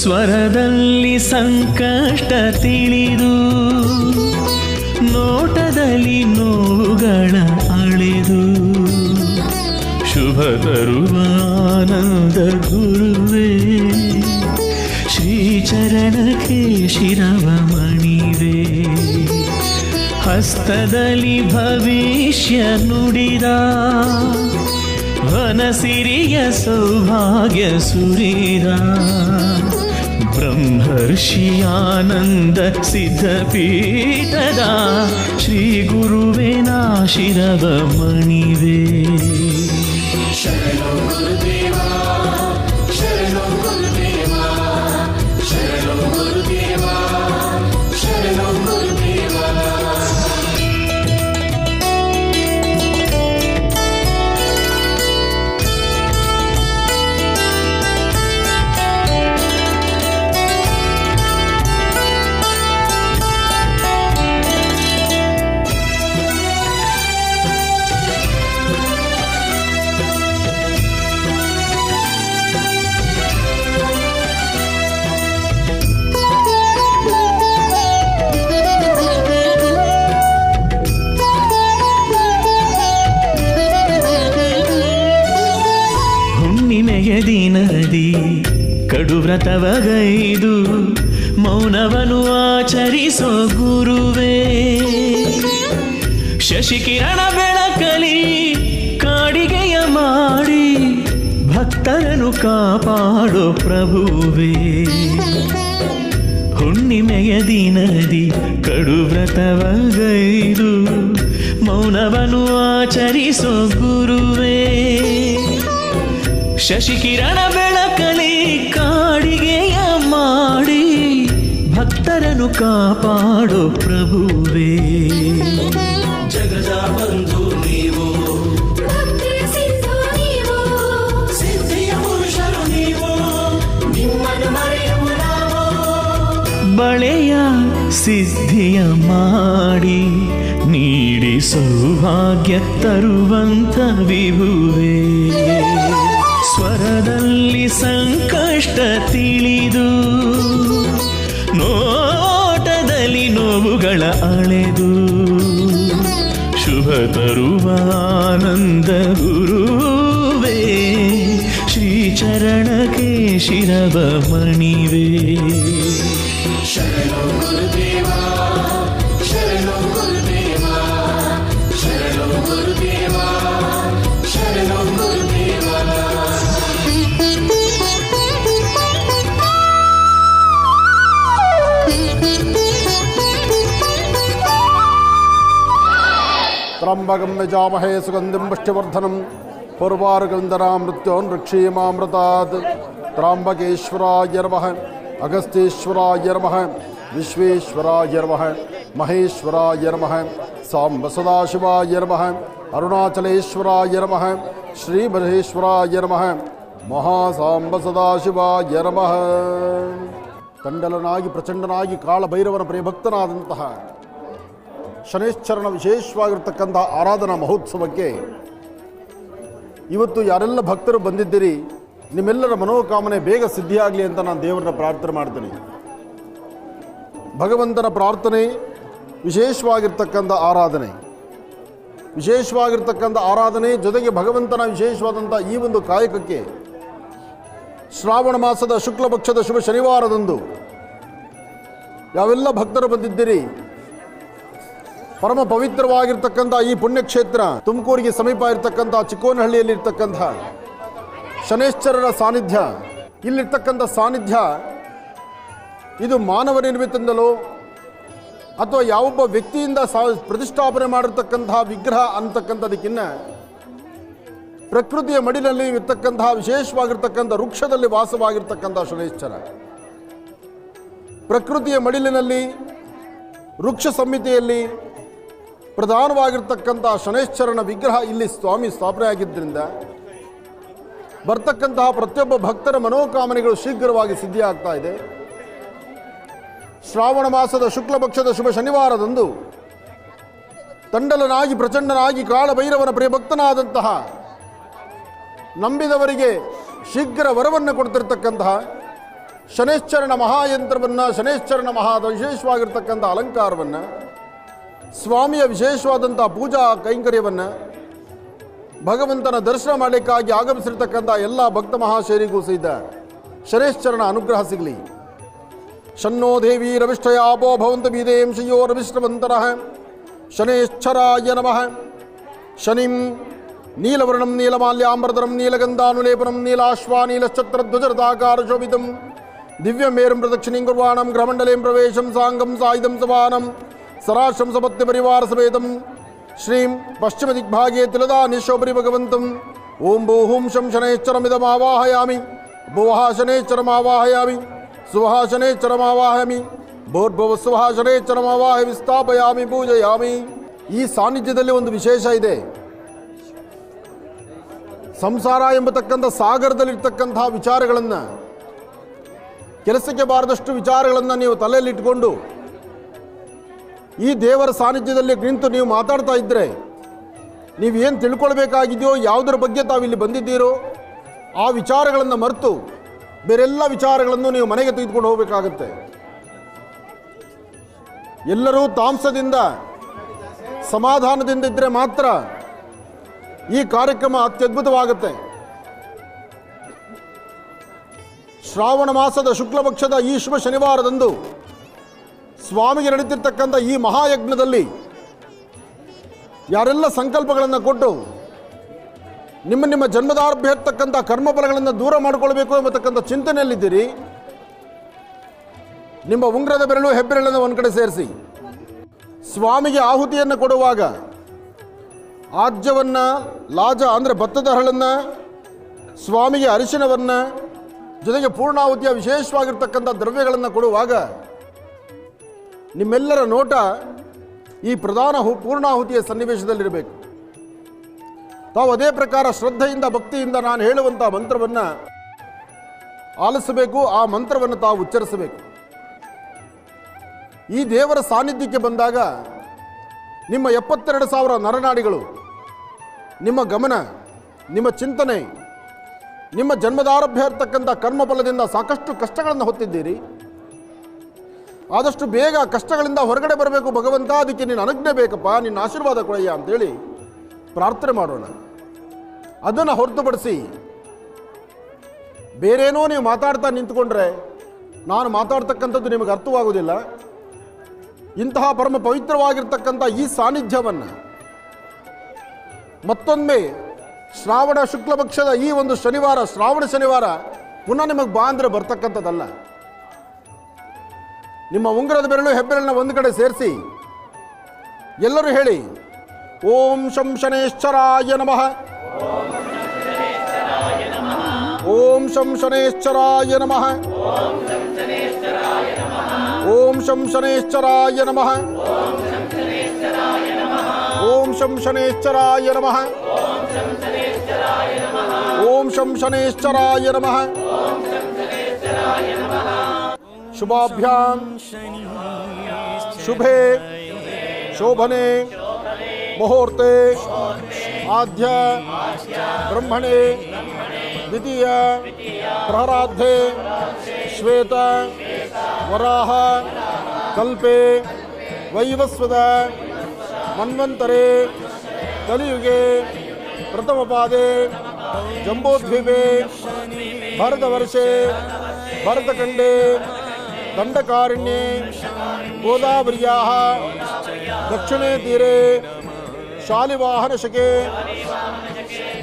ಸ್ವರದಲ್ಲಿ ಸಂಕಷ್ಟ ತಿಳಿದು ನೋಟದಲ್ಲಿ ನೋವುಗಳ ಅಳೆದು ಶುಭ ತರುವ ಆನಂದ ಗುರುವೇ ಶ್ರೀಚರಣಕ್ಕೆ ಶಿರವ ಮಣಿವೆ ಹಸ್ತದಲ್ಲಿ ಭವಿಷ್ಯ ನುಡಿದ ವನಸಿರಿಯ ಸೌಭಾಗ್ಯ ಸುರಿದ ಬ್ರಹ್ಮರ್ಷಿ ಆನಂದ ಸಿದ್ಧಪೀಠದ ಶ್ರೀ ಗುರುವೇ ನಾ ಶಿರವ ಮಣಿವೆ ಶರಣೋ ಗುರುದೇವ ಶರಣೋ ಗುರುದೇವ ಶರಣೋ ಗುರುದೇವ ಶರಣೋ ಗುರುದೇವ. ದಿನದಿ ಕಡುವ್ರತವಗೈದು ಮೌನವನು ಆಚರಿಸೋ ಗುರುವೇ ಶಶಿಕಿರಣ ಬೆಳಕಲಿ ಕಾಡಿಗೆಯ ಮಾಡಿ ಭಕ್ತರನ್ನು ಕಾಪಾಡೋ ಪ್ರಭುವೇ ಹುಣ್ಣಿಮೆಯ ದಿನದಿ ಕಡುವ್ರತವಗೈದು ಮೌನವನು ಆಚರಿಸೋ ಗುರುವೇ ಶಶಿಕಿರಣ ಬೆಳಕಲಿ ಕಾಡಿಗೆಯ ಮಾಡಿ ಭಕ್ತರನ್ನು ಕಾಪಾಡೋ ಪ್ರಭುವೇ ಜಗದ ಬಂಧು ನೀವು ಭಕ್ತಿಯ ಸಿಂಧು ನೀವು ಸಿದ್ಧಿಯ ಪುರುಷರು ನೀವು ನಿಮ್ಮನ್ನು ಮರೆಯುವ ನಾವು ಬಳೆಯ ಸಿದ್ಧಿಯ ಮಾಡಿ ನೀಡಿ ಸೌಭಾಗ್ಯ ತರುವಂತ ವಿಭುವೇ ಸ್ವರದಲ್ಲಿ ಸಂಕಷ್ಟ ತಿಳಿದು ನೋಟದಲ್ಲಿ ನೋವುಗಳ ಅಳೆದು ಶುಭ ತರುವ ಆನಂದ ಗುರುವೇ ಶ್ರೀಚರಣಕ್ಕೆ ಶಿರವ ಮಣಿವೆ ಶರಣೋ ಗುರುದೇವ ಶರಣೋ ಗುರುದೇವ ಶರಣೋ ಗುರುದೇವ ಶರಣೋ ಗುರುದೇವ. ತ್ರ್ಯಂಬಕಂ ಯಜಾಮಹೇ ಸುಗಂಧಿಂ ಪುಷ್ಟಿವರ್ಧನಂ ಪೂರ್ವಾರ್ಗಂಧನಾಂ ಮೃತ್ಯೋನ್ಮೃಕ್ಷೀಮಾಮೃತಾತ್ ತ್ರ್ಯಂಬಕೇಶ್ವರಾಯ ನಮಃ ಅಗಸ್ತ್ಯೇಶ್ವರಾಯ ನಮಃ ವಿಶ್ವೇಶ್ವರಾಯ ನಮಃ ಮಹೇಶ್ವರಾಯ ನಮಃ ಸಾಂಬ ಸದಾಶಿವಾಯ ನಮಃ ಅರುಣಾಚಲೇಶ್ವರಾಯ ನಮಃ ಶ್ರೀಮಹೇಶ್ವರಾಯ ನಮಃ ಮಹಾಸಾಂಬ ಸದಾಶಿವಾಯ ನಮಃ. ತಂಡಲನಾಗಿ ಪ್ರಚಂಡನಾಗಿ ಕಾಳಭೈರವನ ಪ್ರಿಯಭಕ್ತನಾದಂತಹ ಶನೈಶ್ಚರನ ವಿಶೇಷವಾಗಿರ್ತಕ್ಕಂಥ ಆರಾಧನಾ ಮಹೋತ್ಸವಕ್ಕೆ ಇವತ್ತು ಯಾರೆಲ್ಲ ಭಕ್ತರು ಬಂದಿದ್ದೀರಿ ನಿಮ್ಮೆಲ್ಲರ ಮನೋಕಾಮನೆ ಬೇಗ ಸಿದ್ಧಿಯಾಗಲಿ ಅಂತ ನಾನು ದೇವರನ್ನ ಪ್ರಾರ್ಥನೆ ಮಾಡ್ತೀನಿ. ಭಗವಂತನ ಪ್ರಾರ್ಥನೆ ವಿಶೇಷವಾಗಿರ್ತಕ್ಕಂಥ ಆರಾಧನೆ ಜೊತೆಗೆ ಭಗವಂತನ ವಿಶೇಷವಾದಂಥ ಈ ಒಂದು ಕಾಯಕಕ್ಕೆ ಶ್ರಾವಣ ಮಾಸದ ಶುಕ್ಲ ಪಕ್ಷದ ಶುಭ ಶನಿವಾರದಂದು ಯಾವೆಲ್ಲ ಭಕ್ತರು ಬಂದಿದ್ದೀರಿ ಪರಮ ಪವಿತ್ರವಾಗಿರ್ತಕ್ಕಂಥ ಈ ಪುಣ್ಯಕ್ಷೇತ್ರ ತುಮಕೂರಿಗೆ ಸಮೀಪ ಇರತಕ್ಕಂಥ ಚಿಕ್ಕೋನಹಳ್ಳಿಯಲ್ಲಿರ್ತಕ್ಕಂಥ ಶನೈಶ್ಚರರ ಸಾನ್ನಿಧ್ಯ, ಇಲ್ಲಿರ್ತಕ್ಕಂಥ ಸಾನ್ನಿಧ್ಯ ಇದು ಮಾನವ ನಿರ್ಮಿತದಿಂದಲೋ ಅಥವಾ ಯಾವೊಬ್ಬ ವ್ಯಕ್ತಿಯಿಂದ ಪ್ರತಿಷ್ಠಾಪನೆ ಮಾಡಿರ್ತಕ್ಕಂತಹ ವಿಗ್ರಹ ಅಂತಕ್ಕಂಥದಕ್ಕಿಂತ ಪ್ರಕೃತಿಯ ಮಡಿಲಲ್ಲಿ ಇರ್ತಕ್ಕಂತಹ ವಿಶೇಷವಾಗಿರ್ತಕ್ಕಂಥ ವೃಕ್ಷದಲ್ಲಿ ವಾಸವಾಗಿರ್ತಕ್ಕಂಥ ಶನೈಶ್ಚರ, ಪ್ರಕೃತಿಯ ಮಡಿಲಿನಲ್ಲಿ ವೃಕ್ಷ ಸಂಹಿತೆಯಲ್ಲಿ ಪ್ರಧಾನವಾಗಿರ್ತಕ್ಕಂಥ ಶನೈಶ್ಚರನ ವಿಗ್ರಹ ಇಲ್ಲಿ ಸ್ವಾಮಿ ಸ್ಥಾಪನೆ ಆಗಿದ್ದರಿಂದ ಬರ್ತಕ್ಕಂತಹ ಪ್ರತಿಯೊಬ್ಬ ಭಕ್ತರ ಮನೋಕಾಮನೆಗಳು ಶೀಘ್ರವಾಗಿ ಸಿದ್ಧಿಯಾಗ್ತಾ ಇದೆ. ಶ್ರಾವಣ ಮಾಸದ ಶುಕ್ಲ ಪಕ್ಷದ ಶುಭ ಶನಿವಾರದಂದು ತಂಡಲನಾಗಿ ಪ್ರಚಂಡನಾಗಿ ಕಾಳಭೈರವನ ಪ್ರಿಯಭಕ್ತನಾದಂತಹ ನಂಬಿದವರಿಗೆ ಶೀಘ್ರ ವರವನ್ನು ಕೊಡ್ತಿರ್ತಕ್ಕಂತಹ ಶನೇಶ್ಚರನ ಮಹಾಯಂತ್ರವನ್ನು, ಶನೇಶ್ಚರನ ವಿಶೇಷವಾಗಿರ್ತಕ್ಕಂಥ ಅಲಂಕಾರವನ್ನು, ಸ್ವಾಮಿಯ ವಿಶೇಷವಾದಂಥ ಪೂಜಾ ಕೈಂಕರ್ಯವನ್ನು, ಭಗವಂತನ ದರ್ಶನ ಮಾಡಲಿಕ್ಕಾಗಿ ಆಗಮಿಸಿರ್ತಕ್ಕಂಥ ಎಲ್ಲ ಭಕ್ತ ಮಹಾಶಯರಿಗೂ ಸಹಿತ ಶನೇಶ್ಚರನ ಅನುಗ್ರಹ ಸಿಗಲಿ. ಶನ್ನೋ ದೇವಿ ರವಿಷ್ಠಯಾಪೋ ಭವಂತ ಬೀದೇಂ ಶ್ರಿಯೋ ರವಿಷ್ಠವಂತರಃ ಶನೇಶ್ಚರಾಯ ನಮಃ. ಶನಿಂ ನೀಲವರ್ಣಂ ನೀಲಮಾಲ್ಯಾಂಬರಧರಂ ನೀಲಗಂಧಾನುಲೇಪನಂ ನೀಲಾಶ್ವಾ ನೀಲಶ್ಚತ್ರಧ್ವಜರಥಾಕಾರ ಶೋಭಿತಂ ದಿವ್ಯಮೇರುಂ ಪ್ರದಕ್ಷಿಣೀಂ ಕುರ್ವಾಣಂ ಗ್ರಹಮಂಡಲೇಂ ಪ್ರವೇಶಂ ಸಾಂಗಂ ಸಾಯುಧಂ ಸಮಾನಂ ಸರಾಶ್ರಂ ಸಪತ್ಯ ಪರಿವಾರ ಸಮೇತಂ ಶ್ರೀಂ ಪಶ್ಚಿಮ ದಿಗ್ಭಾಗೇ ತಿಲದಾ ನಿಶೋಪರಿ ಭಗವಂತಂ ಓಂ ಭೂಹುಂ ಶಂ ಶನೈಶ್ಚರಮಿದಮಾವಾಹಯಾಮಿ ಭುವಃ ಶನೈಶ್ಚರಮಾವಾಹಯಾಮಿ ಸುವಃ ಶನೈಶ್ಚರಮಾವಾಹಯಾಮಿ ಭೋರ್ಭುವ ಸುವಃ ಶನೈಶ್ಚರಮಾವಾಹಯಾಮಿ ಸ್ಥಾಪಯಾಮಿ ಪೂಜಯಾಮಿ. ಈ ಸಾನ್ನಿಧ್ಯದಲ್ಲಿ ಒಂದು ವಿಶೇಷ ಇದೆ. ಸಂಸಾರ ಎಂಬತಕ್ಕಂಥ ಸಾಗರದಲ್ಲಿರ್ತಕ್ಕಂತಹ ವಿಚಾರಗಳನ್ನು, ಕೆಲಸಕ್ಕೆ ಬಾರದಷ್ಟು ವಿಚಾರಗಳನ್ನು ನೀವು ತಲೆಯಲ್ಲಿಟ್ಟುಕೊಂಡು ಈ ದೇವರ ಸಾನ್ನಿಧ್ಯದಲ್ಲಿ ನಿಂತು ನೀವು ಮಾತಾಡ್ತಾ ಇದ್ದರೆ, ನೀವೇನು ತಿಳ್ಕೊಳ್ಬೇಕಾಗಿದೆಯೋ, ಯಾವುದರ ಬಗ್ಗೆ ತಾವಿಲ್ಲಿ ಬಂದಿದ್ದೀರೋ ಆ ವಿಚಾರಗಳನ್ನು ಮರೆತು ಬೇರೆಲ್ಲ ವಿಚಾರಗಳನ್ನು ನೀವು ಮನೆಗೆ ತೆಗೆದುಕೊಂಡು ಹೋಗಬೇಕಾಗತ್ತೆ. ಎಲ್ಲರೂ ತಾಮಸದಿಂದ ಸಮಾಧಾನದಿಂದ ಇದ್ದರೆ ಮಾತ್ರ ಈ ಕಾರ್ಯಕ್ರಮ ಅತ್ಯದ್ಭುತವಾಗುತ್ತೆ. ಶ್ರಾವಣ ಮಾಸದ ಶುಕ್ಲ ಪಕ್ಷದ ಈ ಶುಭ ಶನಿವಾರದಂದು ಸ್ವಾಮಿಗೆ ನಡೀತಿರ್ತಕ್ಕಂಥ ಈ ಮಹಾಯಜ್ಞದಲ್ಲಿ ಯಾರೆಲ್ಲ ಸಂಕಲ್ಪಗಳನ್ನು ಕೊಟ್ಟು ನಿಮ್ಮ ಜನ್ಮದಾರಭ್ಯ ಇರ್ತಕ್ಕಂಥ ಕರ್ಮಫಲಗಳನ್ನು ದೂರ ಮಾಡಿಕೊಳ್ಬೇಕು ಎಂಬತಕ್ಕಂಥ ಚಿಂತನೆಯಲ್ಲಿದ್ದೀರಿ, ನಿಮ್ಮ ಉಂಗ್ರದ ಬೆರಳು ಹೆಬ್ಬೆರಳನ್ನು ಒಂದು ಕಡೆ ಸೇರಿಸಿ ಸ್ವಾಮಿಗೆ ಆಹುತಿಯನ್ನು ಕೊಡುವಾಗ ಆಜ್ಯವನ್ನು, ಲಾಜ ಅಂದರೆ ಭತ್ತದ ಹರಳನ್ನು, ಸ್ವಾಮಿಗೆ ಅರಿಶಿಣವನ್ನು, ಜೊತೆಗೆ ಪೂರ್ಣಾಹುತಿಯ ವಿಶೇಷವಾಗಿರ್ತಕ್ಕಂಥ ದ್ರವ್ಯಗಳನ್ನು ಕೊಡುವಾಗ ನಿಮ್ಮೆಲ್ಲರ ನೋಟ ಈ ಪ್ರಧಾನ ಪೂರ್ಣಾಹುತಿಯ ಸನ್ನಿವೇಶದಲ್ಲಿರಬೇಕು. ತಾವು ಅದೇ ಪ್ರಕಾರ ಶ್ರದ್ಧೆಯಿಂದ ಭಕ್ತಿಯಿಂದ ನಾನು ಹೇಳುವಂಥ ಮಂತ್ರವನ್ನು ಆಲಿಸಬೇಕು, ಆ ಮಂತ್ರವನ್ನು ತಾವು ಉಚ್ಚರಿಸಬೇಕು. ಈ ದೇವರ ಸಾನ್ನಿಧ್ಯಕ್ಕೆ ಬಂದಾಗ ನಿಮ್ಮ 72,000 ನರನಾಡಿಗಳು, ನಿಮ್ಮ ಗಮನ, ನಿಮ್ಮ ಚಿಂತನೆ, ನಿಮ್ಮ ಜನ್ಮದಾರಭ್ಯ ಇರ್ತಕ್ಕಂಥ ಕರ್ಮಫಲದಿಂದ ಸಾಕಷ್ಟು ಕಷ್ಟಗಳನ್ನು ಹೊತ್ತಿದ್ದೀರಿ. ಆದಷ್ಟು ಬೇಗ ಕಷ್ಟಗಳಿಂದ ಹೊರಗಡೆ ಬರಬೇಕು ಭಗವಂತ, ಅದಕ್ಕೆ ನಿನ್ನ ಅನುಜ್ಞೆ ಬೇಕಪ್ಪ, ನಿನ್ನ ಆಶೀರ್ವಾದ ಕೊಡಯ್ಯ ಅಂತೇಳಿ ಪ್ರಾರ್ಥನೆ ಮಾಡೋಣ. ಅದನ್ನು ಹೊರತುಪಡಿಸಿ ಬೇರೇನೋ ನೀವು ಮಾತಾಡ್ತಾ ನಿಂತ್ಕೊಂಡ್ರೆ ನಾನು ಮಾತಾಡ್ತಕ್ಕಂಥದ್ದು ನಿಮಗೆ ಅರ್ಥವಾಗುವುದಿಲ್ಲ. ಇಂತಹ ಪರಮ ಪವಿತ್ರವಾಗಿರ್ತಕ್ಕಂಥ ಈ ಸಾನ್ನಿಧ್ಯವನ್ನು ಮತ್ತೊಮ್ಮೆ ಶ್ರಾವಣ ಶುಕ್ಲ ಪಕ್ಷದ ಈ ಒಂದು ಶನಿವಾರ, ಶ್ರಾವಣ ಶನಿವಾರ ಪುನಃ ನಿಮಗೆ ಬಾ ಅಂದರೆ ಬರ್ತಕ್ಕಂಥದ್ದಲ್ಲ. ನಿಮ್ಮ ಉಂಗುರದ ಬೆರಳು ಹೆಬ್ಬೆರಳನ್ನ ಒಂದು ಕಡೆ ಸೇರಿಸಿ ಎಲ್ಲರೂ ಹೇಳಿ, ಓಂ ಶಂ ಶನೇಶ್ಚರಾಯ ನಮಃ, ಓಂ ಶಂ ಶನೇಶ್ಚರಾಯ ನಮಃ, ಓಂ ಶಂ ಶನೇಶ್ಚರಾಯ ನಮಃ, ಓಂ ಶಂ ಶನೇಶ್ಚರಾಯ ನಮಃ, ಓಂ ಶಂ ಶನೇಶ್ಚರಾಯ ನಮಃ. ಶುಭಾಭ್ಯಾಂ ಶುಭೆ ಶೋಭನೆ ಮುಹೂರ್ತೆ ಆದ್ಯ ಬ್ರಹ್ಮಣೆ ದ್ವಿತೀಯ ಪ್ರಹರಾಧೆ ಶ್ವೇತ ವರಾಹ ಕಲ್ಪೆ ವೈವಸ್ವದ ಮನ್ವಂತರೆ ಕಲಿಯುಗೆ ಪ್ರಥಮ ಪಾದೆ ಜಂಬೋದ್ವೀಪೆ ಭರತವರ್ಷೆ ಭರತಖಂಡೇ ದಂಡಕಾರಣ್ಯೆ ಗೋದಾವರ್ಯಾಃ ದಕ್ಷಿಣೇ ತೀರೆ ಶಾಲಿವಾಹನಶಕೆ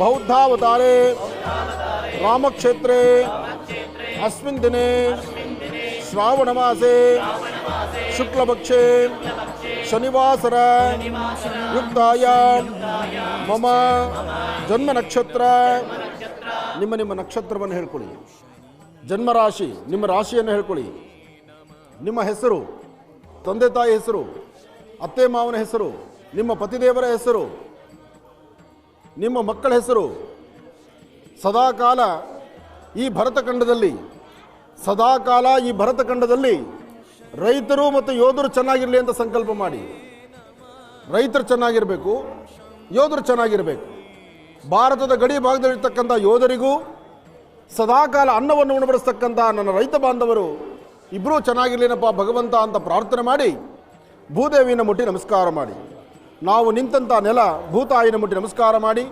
ಬೌದ್ಧಾವತಾರೆ ರಾಮಕ್ಷೇತ್ರೆ ಅಸ್ಮಿನ್ ದಿನೇ ಶ್ರಾವಣಮಾಸೆ ಶುಕ್ಲಪಕ್ಷೆ ಶನಿವಾಸರ ಯುಕ್ತಾಯಾಂ ಮಮ ಜನ್ಮ ನಕ್ಷತ್ರ. ನಿಮ್ಮ ನಕ್ಷತ್ರವನ್ನು ಹೇಳ್ಕೊಳ್ಳಿ, ಜನ್ಮರಾಶಿ, ನಿಮ್ಮ ರಾಶಿಯನ್ನು ಹೇಳ್ಕೊಳ್ಳಿ, ನಿಮ್ಮ ಹೆಸರು, ತಂದೆ ತಾಯಿ ಹೆಸರು, ಅತ್ತೆ ಮಾವನ ಹೆಸರು, ನಿಮ್ಮ ಪತಿದೇವರ ಹೆಸರು, ನಿಮ್ಮ ಮಕ್ಕಳ ಹೆಸರು. ಸದಾಕಾಲ ಈ ಭರತಖಂಡದಲ್ಲಿ ರೈತರು ಮತ್ತು ಯೋಧರು ಚೆನ್ನಾಗಿರಲಿ ಅಂತ ಸಂಕಲ್ಪ ಮಾಡಿ. ರೈತರು ಚೆನ್ನಾಗಿರಬೇಕು, ಯೋಧರು ಚೆನ್ನಾಗಿರಬೇಕು. ಭಾರತದ ಗಡಿ ಭಾಗದಲ್ಲಿರ್ತಕ್ಕಂಥ ಯೋಧರಿಗೂ ಸದಾಕಾಲ ಅನ್ನವನ್ನು ಉಣಬಡಿಸ್ತಕ್ಕಂಥ ನನ್ನ ರೈತ ಬಾಂಧವರು ಇಬ್ಬರೂ ಚೆನ್ನಾಗಿರ್ಲಿನಪ್ಪ ಭಗವಂತ ಅಂತ ಪ್ರಾರ್ಥನೆ ಮಾಡಿ ಭೂದೇವಿನ ಮುಟ್ಟಿ ನಮಸ್ಕಾರ ಮಾಡಿ, ನಾವು ನಿಂತಂಥ ನೆಲ ಭೂತಾಯಿನ ಮುಟ್ಟಿ ನಮಸ್ಕಾರ ಮಾಡಿ,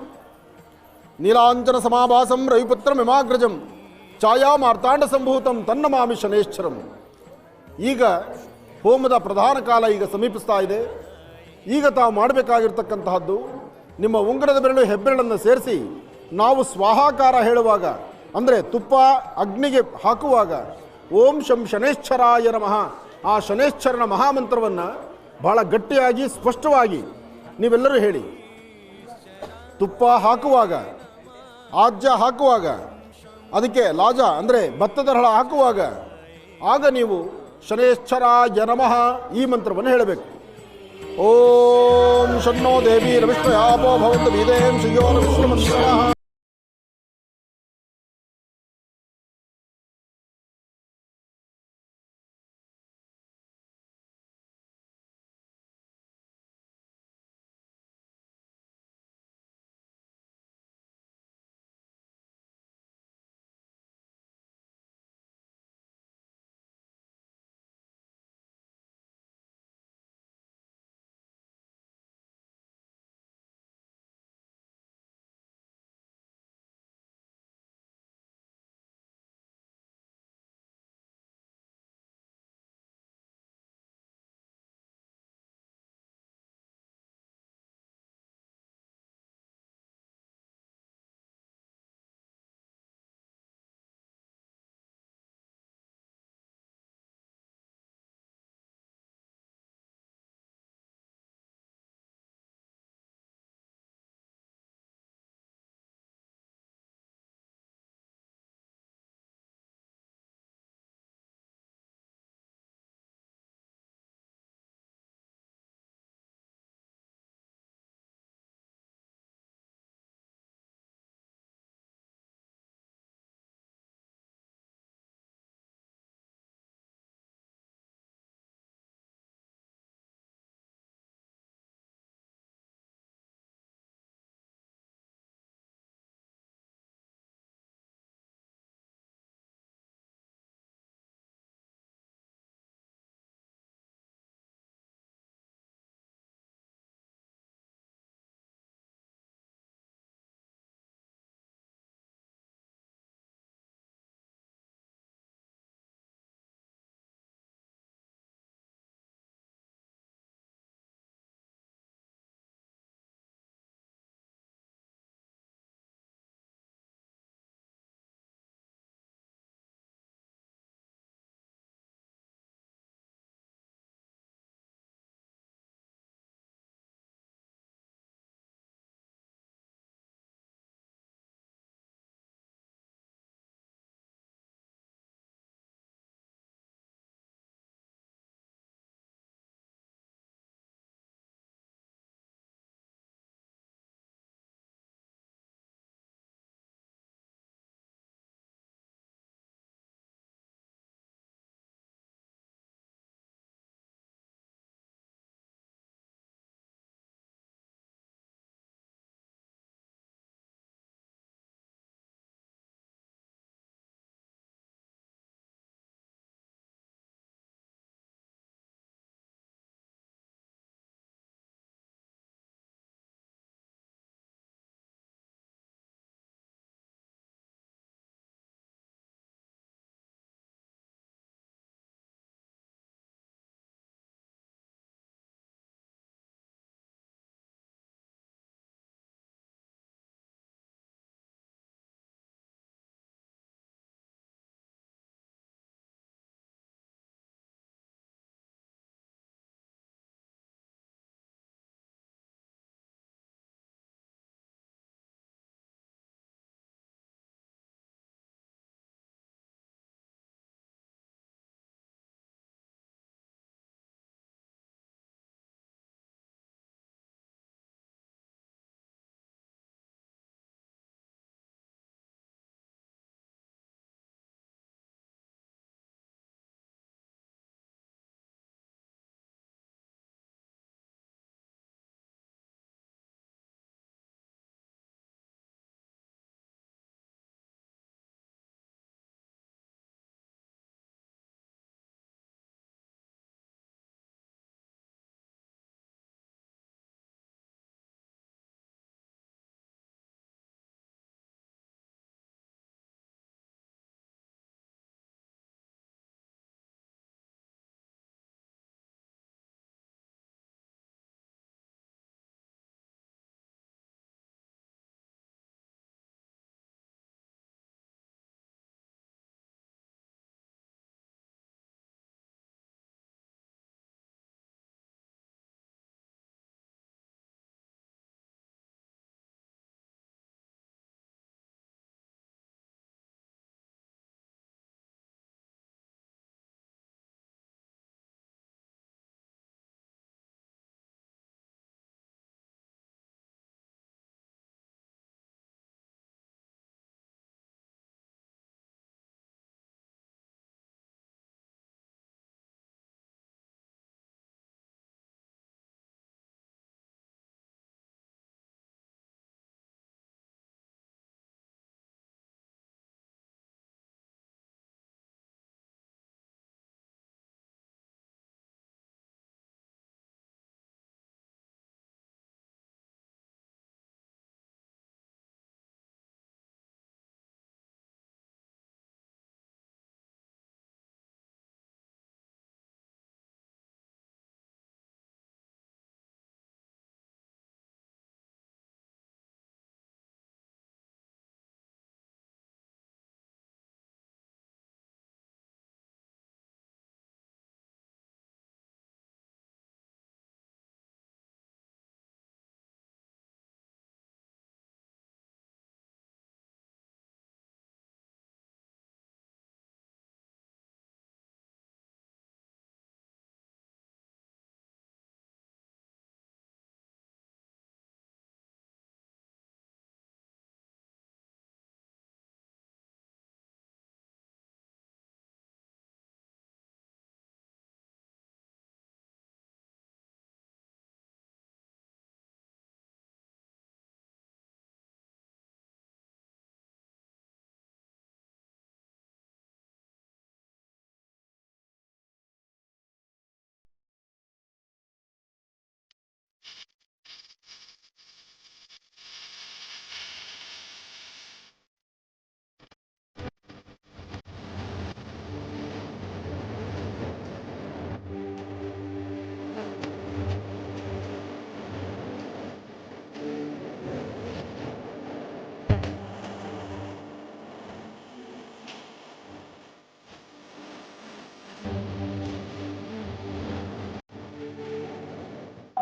ನೀಲಾಂಚನ ಸಮಾಭಾಸಂ ರವಿಪುತ್ರ ಮಿಮಾಗ್ರಜಂ ಛಾಯಾ ಮಾರ್ತಾಂಡ ಸಂಭೂತಂ ತನ್ನಮಾಮಿ ಶನೇಶ್ವರಂ. ಈಗ ಹೋಮದ ಪ್ರಧಾನ ಕಾಲ ಈಗ ಸಮೀಪಿಸ್ತಾ ಇದೆ. ಈಗ ತಾವು ಮಾಡಬೇಕಾಗಿರ್ತಕ್ಕಂತಹದ್ದು, ನಿಮ್ಮ ಉಂಗುರದ ಬೆರಳು ಹೆಬ್ಬೆರಳನ್ನು ಸೇರಿಸಿ ನಾವು ಸ್ವಾಹಾಕಾರ ಹೇಳುವಾಗ, ಅಂದರೆ ತುಪ್ಪ ಅಗ್ನಿಗೆ ಹಾಕುವಾಗ ಓಂ ಶಂ ಶನೇಶ್ವರಾಯ ನಮಃ, ಆ ಶನೇಶ್ವರನ ಮಹಾಮಂತ್ರವನ್ನು ಬಹಳ ಗಟ್ಟಿಯಾಗಿ ಸ್ಪಷ್ಟವಾಗಿ ನೀವೆಲ್ಲರೂ ಹೇಳಿ. ತುಪ್ಪ ಹಾಕುವಾಗ, ಆಜ್ಯ ಹಾಕುವಾಗ, ಅದಕ್ಕೆ ಲಾಜ ಅಂದರೆ ಭತ್ತದ ಹಳ ಹಾಕುವಾಗ, ಆಗ ನೀವು ಶನೇಶ್ವರಾಯ ನಮಃ ಈ ಮಂತ್ರವನ್ನು ಹೇಳಬೇಕು. ಓಂ ಶನ್ನೋ ದೇವಿ ರವಿಷ್ಠಯಾಪೋ ಭವಂತು ವೀದೇಂ ಶ್ರಿಯೋ ವಿಷ್ಣುಮಂತ್ರಃ.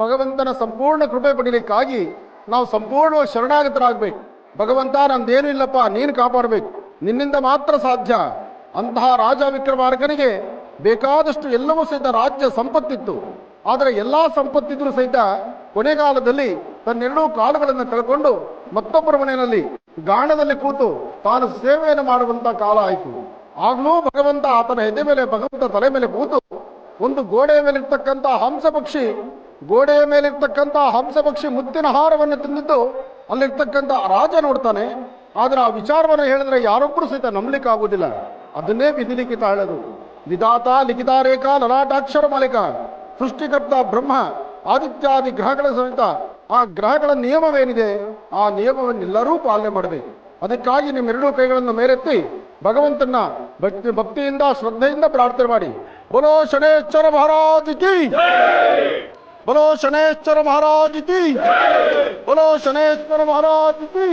ಭಗವಂತನ ಸಂಪೂರ್ಣ ಕೃಪೆ ಪಡೀಲಿಕ್ಕಾಗಿ ನಾವು ಸಂಪೂರ್ಣವಾಗಿ ಶರಣಾಗತರಾಗಬೇಕು. ಭಗವಂತ ನಂದೇನು ಇಲ್ಲಪ್ಪ, ನೀನು ಕಾಪಾಡಬೇಕು, ನಿನ್ನಿಂದ ಮಾತ್ರ ಸಾಧ್ಯ. ಅಂತಹ ರಾಜ ವಿಕ್ರಮಾರ್ಕನಿಗೆ ಬೇಕಾದಷ್ಟು ಎಲ್ಲವೂ ಸಹಿತ ರಾಜ್ಯ ಸಂಪತ್ತಿತ್ತು. ಆದರೆ ಎಲ್ಲ ಸಂಪತ್ತಿದ್ರೂ ಸಹಿತ ಕೊನೆಗಾಲದಲ್ಲಿ ತನ್ನೆರಡೂ ಕಾಲುಗಳನ್ನು ಕಳ್ಕೊಂಡು ಮತ್ತೊಬ್ಬರ ಮನೆಯಲ್ಲಿ ಗಾಣದಲ್ಲಿ ಕೂತು ತಾನು ಸೇವೆಯನ್ನು ಮಾಡುವಂತ ಕಾಲ ಆಯಿತು. ಆಗ್ಲೂ ಭಗವಂತ ಆತನ ಎದೆ ಮೇಲೆ, ಭಗವಂತ ತಲೆ ಮೇಲೆ ಕೂತು ಒಂದು ಗೋಡೆಯ ಮೇಲಿರ್ತಕ್ಕಂಥ ಹಂಸ ಪಕ್ಷಿ ಮುತ್ತಿನ ಹಾರವನ್ನು ತಿಂದಿದ್ದು ಅಲ್ಲಿರ್ತಕ್ಕಂಥ ರಾಜ ನೋಡ್ತಾನೆ. ಆದ್ರೆ ಆ ವಿಚಾರವನ್ನು ಹೇಳಿದ್ರೆ ಯಾರೊಬ್ಬರು ಸಹಿತ ನಂಬಲಿಕ್ಕೆ ಆಗುವುದಿಲ್ಲ. ಅದನ್ನೇ ವಿಧಿಲಿಖಿತ ಹೇಳೋದು. ವಿಧಾತ ಲಿಖಿತ ರೇಖಾ ಲಲಾಟಾಕ್ಷರ ಮಾಲಿಕ, ಸೃಷ್ಟಿಕರ್ತ ಬ್ರಹ್ಮ ಆದಿತ್ಯಾದಿ ಗ್ರಹಗಳ ಸಹಿತ ಆ ಗ್ರಹಗಳ ನಿಯಮವೇನಿದೆ ಆ ನಿಯಮವನ್ನೆಲ್ಲರೂ ಪಾಲನೆ ಮಾಡಬೇಕು. ಅದಕ್ಕಾಗಿ ನಿಮ್ಮೆರಡೂ ಕೈಗಳನ್ನು ಮೇಲೆತ್ತಿ ಭಗವಂತನ ಭಕ್ತಿಯಿಂದ ಶ್ರದ್ಧೆಯಿಂದ ಪ್ರಾರ್ಥನೆ ಮಾಡಿ. बोलो शनेश्वर महाराज की, बोलो शनेश्वर महाराज की, बोलो शनेश्वर महाराज की.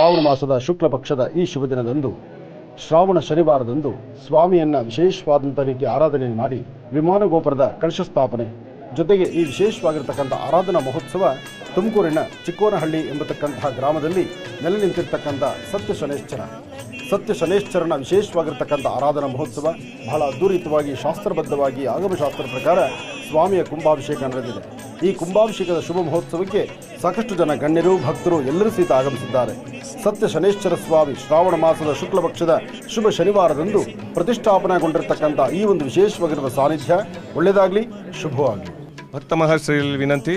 ಶ್ರಾವಣ ಮಾಸದ ಶುಕ್ಲ ಪಕ್ಷದ ಈ ಶುಭ ದಿನದಂದು ಶ್ರಾವಣ ಶನಿವಾರದಂದು ಸ್ವಾಮಿಯನ್ನು ವಿಶೇಷವಾದಂಥ ರೀತಿ ಆರಾಧನೆ ಮಾಡಿ ವಿಮಾನ ಗೋಪುರದ ಕಳಶ ಸ್ಥಾಪನೆ ಜೊತೆಗೆ ಈ ವಿಶೇಷವಾಗಿರ್ತಕ್ಕಂಥ ಆರಾಧನಾ ಮಹೋತ್ಸವ ತುಮಕೂರಿನ ಚಿಕ್ಕೋನಹಳ್ಳಿ ಎಂಬತಕ್ಕಂತಹ ಗ್ರಾಮದಲ್ಲಿ ನೆಲೆ ನಿಂತಿರ್ತಕ್ಕಂಥ ಸತ್ಯ ಶನೇಶ್ವರನ ವಿಶೇಷವಾಗಿರ್ತಕ್ಕಂಥ ಆರಾಧನಾ ಮಹೋತ್ಸವ ಬಹಳ ಅದ್ಧೂರಿತವಾಗಿ ಶಾಸ್ತ್ರಬದ್ಧವಾಗಿ ಆಗಮಶಾಸ್ತ್ರ ಪ್ರಕಾರ ಸ್ವಾಮಿಯ ಕುಂಭಾಭಿಷೇಕ ನಡೆದಿದೆ. ಈ ಕುಂಭಾಭಿಷೇಕದ ಶುಭ ಮಹೋತ್ಸವಕ್ಕೆ ಸಾಕಷ್ಟು ಜನ ಗಣ್ಯರು ಭಕ್ತರು ಎಲ್ಲರೂ ಸಹಿತ ಆಗಮಿಸಿದ್ದಾರೆ. ಸತ್ಯ ಶನೇಶ್ವರ ಸ್ವಾಮಿ ಶ್ರಾವಣ ಮಾಸದ ಶುಕ್ಲ ಪಕ್ಷದ ಶುಭ ಶನಿವಾರದಂದು ಪ್ರತಿಷ್ಠಾಪನೆಗೊಂಡಿರತಕ್ಕಂಥ ಈ ಒಂದು ವಿಶೇಷವಾಗಿರುವ ಸಾನ್ನಿಧ್ಯ ಒಳ್ಳೆಯದಾಗಲಿ, ಶುಭವಾಗಲಿ. ಭಕ್ತ ಮಹರ್ಷಿಯಲ್ಲಿ ವಿನಂತಿ.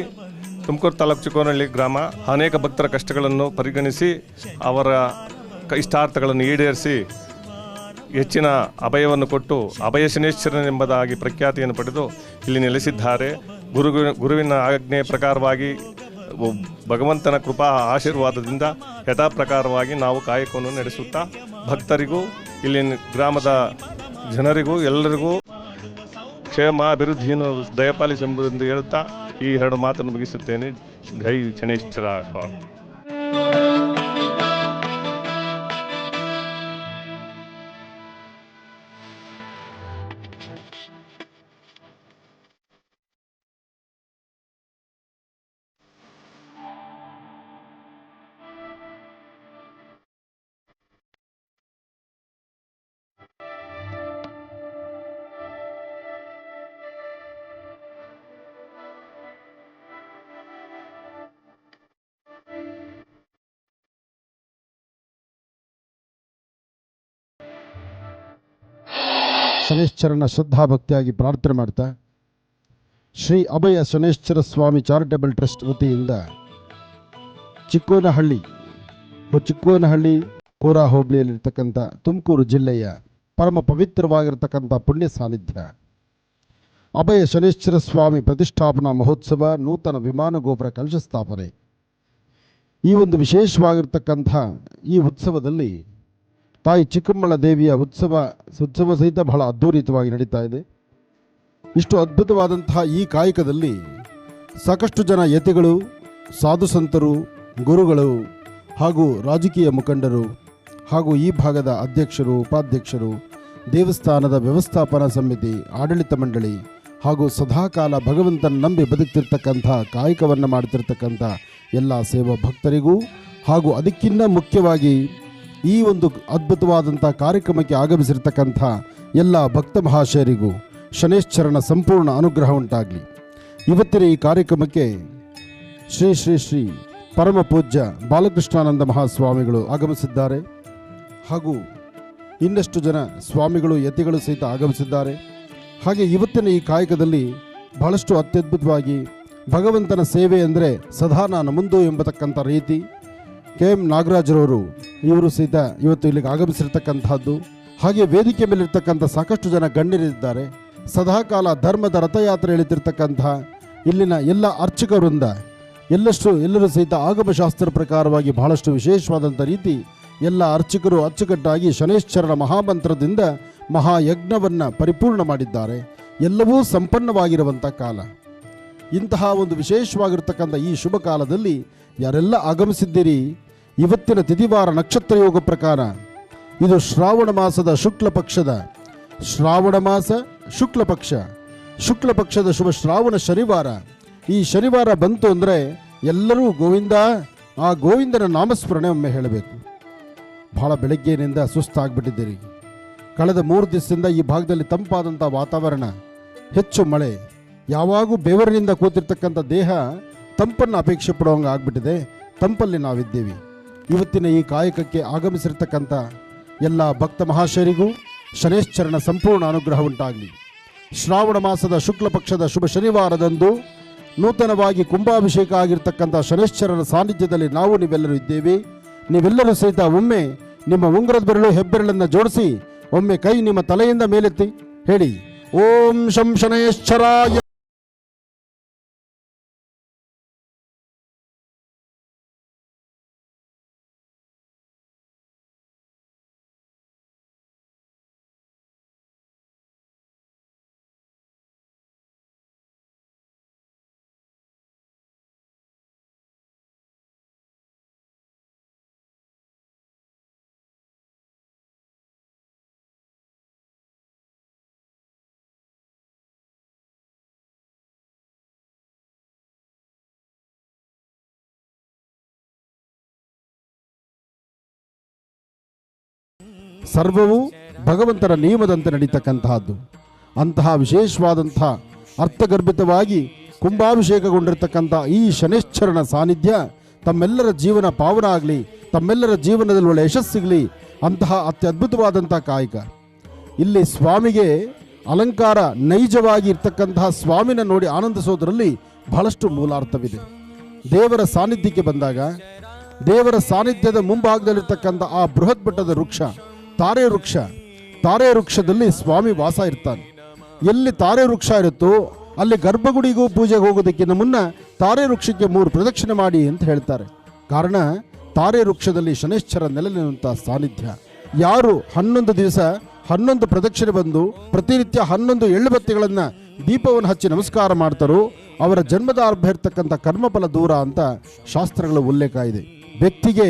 ತುಮಕೂರು ತಾಲೂಕು ಚಿಕ್ಕೋನಹಳ್ಳಿ ಗ್ರಾಮ ಅನೇಕ ಭಕ್ತರ ಕಷ್ಟಗಳನ್ನು ಪರಿಗಣಿಸಿ ಅವರ ಇಷ್ಟಾರ್ಥಗಳನ್ನು ಈಡೇರಿಸಿ ಹೆಚ್ಚಿನ ಅಭಯವನ್ನು ಕೊಟ್ಟು ಅಭಯ ಶನೇಶ್ವರನೆಂಬುದಾಗಿ ಪ್ರಖ್ಯಾತಿಯನ್ನು ಪಡೆದು ಇಲ್ಲಿ ನೆಲೆಸಿದ್ದಾರೆ. ಗುರುವಿನ ಆಜ್ಞೆ ಪ್ರಕಾರವಾಗಿ ಭಗವಂತನ ಕೃಪಾ ಆಶೀರ್ವಾದದಿಂದ ಯಥಾ ಪ್ರಕಾರವಾಗಿ ನಾವು ಕಾಯಕವನ್ನು ನಡೆಸುತ್ತಾ ಭಕ್ತರಿಗೂ ಇಲ್ಲಿನ ಗ್ರಾಮದ ಜನರಿಗೂ ಎಲ್ಲರಿಗೂ ಕ್ಷೇಮ ಅಭಿವೃದ್ಧಿಯನ್ನು ದಯಪಾಲಿಸೆಂಬುದೆಂದು ಹೇಳುತ್ತಾ ಈ ಎರಡು ಮಾತನ್ನು ಮುಗಿಸುತ್ತೇನೆ. ಜೈ ಶನೇಶ್ವರ. ಶನೇಶ್ವರನ ಶ್ರದ್ಧಾಭಕ್ತಿಯಾಗಿ ಪ್ರಾರ್ಥನೆ ಮಾಡ್ತಾ ಶ್ರೀ ಅಭಯ ಶನೇಶ್ವರ ಸ್ವಾಮಿ ಚಾರಿಟಬಲ್ ಟ್ರಸ್ಟ್ ವತಿಯಿಂದ ಚಿಕ್ಕೋನಹಳ್ಳಿ ಕೋರಾ ಹೋಬಳಿಯಲ್ಲಿರ್ತಕ್ಕಂಥ ತುಮಕೂರು ಜಿಲ್ಲೆಯ ಪರಮ ಪವಿತ್ರವಾಗಿರ್ತಕ್ಕಂಥ ಪುಣ್ಯ ಸಾನ್ನಿಧ್ಯ ಅಭಯ ಶನೇಶ್ವರ ಸ್ವಾಮಿ ಪ್ರತಿಷ್ಠಾಪನಾ ಮಹೋತ್ಸವ, ನೂತನ ವಿಮಾನ ಗೋಪುರ ಕಲಶ ಸ್ಥಾಪನೆ. ಈ ಒಂದು ವಿಶೇಷವಾಗಿರ್ತಕ್ಕಂಥ ಈ ಉತ್ಸವದಲ್ಲಿ ತಾಯಿ ಚಿಕ್ಕಮ್ಮಳ ದೇವಿಯ ಉತ್ಸವ ಸಹಿತ ಬಹಳ ಅದ್ಧೂರಿತವಾಗಿ ನಡೀತಾ ಇದೆ. ಇಷ್ಟು ಅದ್ಭುತವಾದಂತಹ ಈ ಕಾಯಕದಲ್ಲಿ ಸಾಕಷ್ಟು ಜನ ಯತಿಗಳು, ಸಾಧು ಸಂತರು, ಗುರುಗಳು ಹಾಗೂ ರಾಜಕೀಯ ಮುಖಂಡರು ಹಾಗೂ ಈ ಭಾಗದ ಅಧ್ಯಕ್ಷರು, ಉಪಾಧ್ಯಕ್ಷರು, ದೇವಸ್ಥಾನದ ವ್ಯವಸ್ಥಾಪನಾ ಸಮಿತಿ, ಆಡಳಿತ ಮಂಡಳಿ ಹಾಗೂ ಸದಾಕಾಲ ಭಗವಂತನ ನಂಬಿ ಬದುಕ್ತಿರ್ತಕ್ಕಂಥ ಕಾಯಕವನ್ನು ಮಾಡ್ತಿರ್ತಕ್ಕಂಥ ಎಲ್ಲ ಸೇವಾ ಭಕ್ತರಿಗೂ ಹಾಗೂ ಅದಕ್ಕಿಂತ ಮುಖ್ಯವಾಗಿ ಈ ಒಂದು ಅದ್ಭುತವಾದಂಥ ಕಾರ್ಯಕ್ರಮಕ್ಕೆ ಆಗಮಿಸಿರ್ತಕ್ಕಂಥ ಎಲ್ಲ ಭಕ್ತ ಮಹಾಶಯರಿಗೂ ಶನೇಶ್ವರನ ಸಂಪೂರ್ಣ ಅನುಗ್ರಹ ಉಂಟಾಗಲಿ. ಇವತ್ತಿನ ಈ ಕಾರ್ಯಕ್ರಮಕ್ಕೆ ಶ್ರೀ ಶ್ರೀ ಶ್ರೀ ಪರಮ ಪೂಜ್ಯ ಬಾಲಕೃಷ್ಣಾನಂದ ಮಹಾಸ್ವಾಮಿಗಳು ಆಗಮಿಸಿದ್ದಾರೆ ಹಾಗೂ ಇನ್ನಷ್ಟು ಜನ ಸ್ವಾಮಿಗಳು, ಯತಿಗಳು ಸಹಿತ ಆಗಮಿಸಿದ್ದಾರೆ. ಹಾಗೆ ಇವತ್ತಿನ ಈ ಕಾಯಕದಲ್ಲಿ ಬಹಳಷ್ಟು ಅತ್ಯದ್ಭುತವಾಗಿ ಭಗವಂತನ ಸೇವೆ ಅಂದರೆ ಸದಾ ನಾನು ಮುಂದು ಎಂಬತಕ್ಕಂಥ ರೀತಿ KM ನಾಗರಾಜರವರು ಇವರು ಸಹಿತ ಇವತ್ತು ಇಲ್ಲಿಗೆ ಆಗಮಿಸಿರ್ತಕ್ಕಂಥದ್ದು. ಹಾಗೆ ವೇದಿಕೆ ಮೇಲಿರ್ತಕ್ಕಂಥ ಸಾಕಷ್ಟು ಜನ ಗಣ್ಯರಿದ್ದಾರೆ. ಸದಾಕಾಲ ಧರ್ಮದ ರಥಯಾತ್ರೆ ಎಳಿತಿರ್ತಕ್ಕಂಥ ಇಲ್ಲಿನ ಎಲ್ಲ ಅರ್ಚಕ ವೃಂದ ಎಲ್ಲರೂ ಸಹಿತ ಆಗಮಶಾಸ್ತ್ರ ಪ್ರಕಾರವಾಗಿ ಬಹಳಷ್ಟು ವಿಶೇಷವಾದಂಥ ರೀತಿ ಎಲ್ಲ ಅರ್ಚಕರು ಅಚ್ಚುಕಟ್ಟಾಗಿ ಶನೇಶ್ವರನ ಮಹಾಮಂತ್ರದಿಂದ ಮಹಾಯಜ್ಞವನ್ನು ಪರಿಪೂರ್ಣ ಮಾಡಿದ್ದಾರೆ. ಎಲ್ಲವೂ ಸಂಪನ್ನವಾಗಿರುವಂಥ ಕಾಲ. ಇಂತಹ ಒಂದು ವಿಶೇಷವಾಗಿರ್ತಕ್ಕಂಥ ಈ ಶುಭ ಕಾಲದಲ್ಲಿ ಯಾರೆಲ್ಲ ಆಗಮಿಸಿದ್ದೀರಿ, ಇವತ್ತಿನ ತಿಥಿವಾರ ನಕ್ಷತ್ರ ಯೋಗ ಪ್ರಕಾರ ಇದು ಶ್ರಾವಣ ಮಾಸದ ಶುಕ್ಲ ಪಕ್ಷದ ಶುಭ ಶ್ರಾವಣ ಶನಿವಾರ. ಈ ಶನಿವಾರ ಬಂತು ಅಂದರೆ ಎಲ್ಲರೂ ಆ ಗೋವಿಂದನ ನಾಮಸ್ಮರಣೆ ಒಮ್ಮೆ ಹೇಳಬೇಕು. ಬಹಳ ಬೆಳಗ್ಗೆಯಿಂದ ಸುಸ್ತಾಗ್ಬಿಟ್ಟಿದ್ದೀರಿ. ಕಳೆದ 3 ದಿವಸದಿಂದ ಈ ಭಾಗದಲ್ಲಿ ತಂಪಾದಂಥ ವಾತಾವರಣ, ಹೆಚ್ಚು ಮಳೆ, ಯಾವಾಗೂ ಬೆವರಿನಿಂದ ಕೂತಿರ್ತಕ್ಕಂಥ ದೇಹ ತಂಪನ್ನು ಅಪೇಕ್ಷೆ ಪಡುವಂಗೆ ಆಗ್ಬಿಟ್ಟಿದೆ. ತಂಪಲ್ಲಿ ನಾವಿದ್ದೇವೆ. ಇವತ್ತಿನ ಈ ಕಾಯಕಕ್ಕೆ ಆಗಮಿಸಿರ್ತಕ್ಕಂಥ ಎಲ್ಲ ಭಕ್ತ ಮಹಾಶಯರಿಗೂ ಶನೇಶ್ವರನ ಸಂಪೂರ್ಣ ಅನುಗ್ರಹ ಉಂಟಾಗಲಿ. ಶ್ರಾವಣ ಮಾಸದ ಶುಕ್ಲ ಪಕ್ಷದ ಶುಭ ಶನಿವಾರದಂದು ನೂತನವಾಗಿ ಕುಂಭಾಭಿಷೇಕ ಆಗಿರ್ತಕ್ಕಂಥ ಶನೇಶ್ವರನ ಸಾನ್ನಿಧ್ಯದಲ್ಲಿ ನೀವೆಲ್ಲರೂ ಇದ್ದೇವೆ. ನೀವೆಲ್ಲರೂ ಸಹಿತ ಒಮ್ಮೆ ನಿಮ್ಮ ಉಂಗುರದ ಬೆರಳು ಹೆಬ್ಬೆರಳನ್ನು ಜೋಡಿಸಿ ಒಮ್ಮೆ ಕೈ ನಿಮ್ಮ ತಲೆಯಿಂದ ಮೇಲೆತ್ತಿ ಹೇಳಿ, ಓಂ ಶಂ ಶನೇಶ್ವರಾಯ. ಸರ್ವವೂ ಭಗವಂತನ ನಿಯಮದಂತೆ ನಡೀತಕ್ಕಂತಹದ್ದು. ಅಂತಹ ವಿಶೇಷವಾದಂಥ ಅರ್ಥಗರ್ಭಿತವಾಗಿ ಕುಂಭಾಭಿಷೇಕಗೊಂಡಿರ್ತಕ್ಕಂಥ ಈ ಶನೇಶ್ವರನ ಸಾನ್ನಿಧ್ಯ ತಮ್ಮೆಲ್ಲರ ಜೀವನ ಪಾವನ ಆಗಲಿ, ತಮ್ಮೆಲ್ಲರ ಜೀವನದಲ್ಲಿ ಒಳ್ಳೆ ಯಶಸ್ಸಿಗಲಿ ಅಂತಹ ಅತ್ಯದ್ಭುತವಾದಂಥ ಕಾಯಕ. ಇಲ್ಲಿ ಸ್ವಾಮಿಗೆ ಅಲಂಕಾರ ನೈಜವಾಗಿ ಇರ್ತಕ್ಕಂತಹ ಸ್ವಾಮಿನ ನೋಡಿ ಆನಂದಿಸೋದರಲ್ಲಿ ಬಹಳಷ್ಟು ಮೂಲಾರ್ಥವಿದೆ. ದೇವರ ಸಾನ್ನಿಧ್ಯಕ್ಕೆ ಬಂದಾಗ ದೇವರ ಸಾನ್ನಿಧ್ಯದ ಮುಂಭಾಗದಲ್ಲಿರ್ತಕ್ಕಂಥ ಆ ಬೃಹತ್ ಬೆಟ್ಟದ ವೃಕ್ಷ ತಾರೆ ವೃಕ್ಷ, ತಾರೆ ವೃಕ್ಷದಲ್ಲಿ ಸ್ವಾಮಿ ವಾಸ ಇರ್ತಾನೆ. ಎಲ್ಲಿ ತಾರೆ ವೃಕ್ಷ ಇರುತ್ತೋ ಅಲ್ಲಿ ಗರ್ಭಗುಡಿಗೂ ಪೂಜೆಗೆ ಹೋಗೋದಕ್ಕಿಂತ ಮುನ್ನ ತಾರೆ ವೃಕ್ಷಕ್ಕೆ 3 ಪ್ರದಕ್ಷಿಣೆ ಮಾಡಿ ಅಂತ ಹೇಳ್ತಾರೆ. ಕಾರಣ ತಾರೆ ವೃಕ್ಷದಲ್ಲಿ ಶನೇಶ್ವರ ನೆಲೆನಿರುವಂಥ ಸಾನ್ನಿಧ್ಯ. ಯಾರು 11 ದಿವಸ 11 ಪ್ರದಕ್ಷಿಣೆ ಬಂದು ಪ್ರತಿನಿತ್ಯ 11 ಎಳ್ಳು ಬತ್ತಿಗಳನ್ನು ದೀಪವನ್ನು ಹಚ್ಚಿ ನಮಸ್ಕಾರ ಮಾಡ್ತಾರೋ ಅವರ ಜನ್ಮದ ಆರಂಭ ಇರ್ತಕ್ಕಂಥ ಕರ್ಮಫಲ ದೂರ ಅಂತ ಶಾಸ್ತ್ರಗಳ ಉಲ್ಲೇಖ ಇದೆ. ವ್ಯಕ್ತಿಗೆ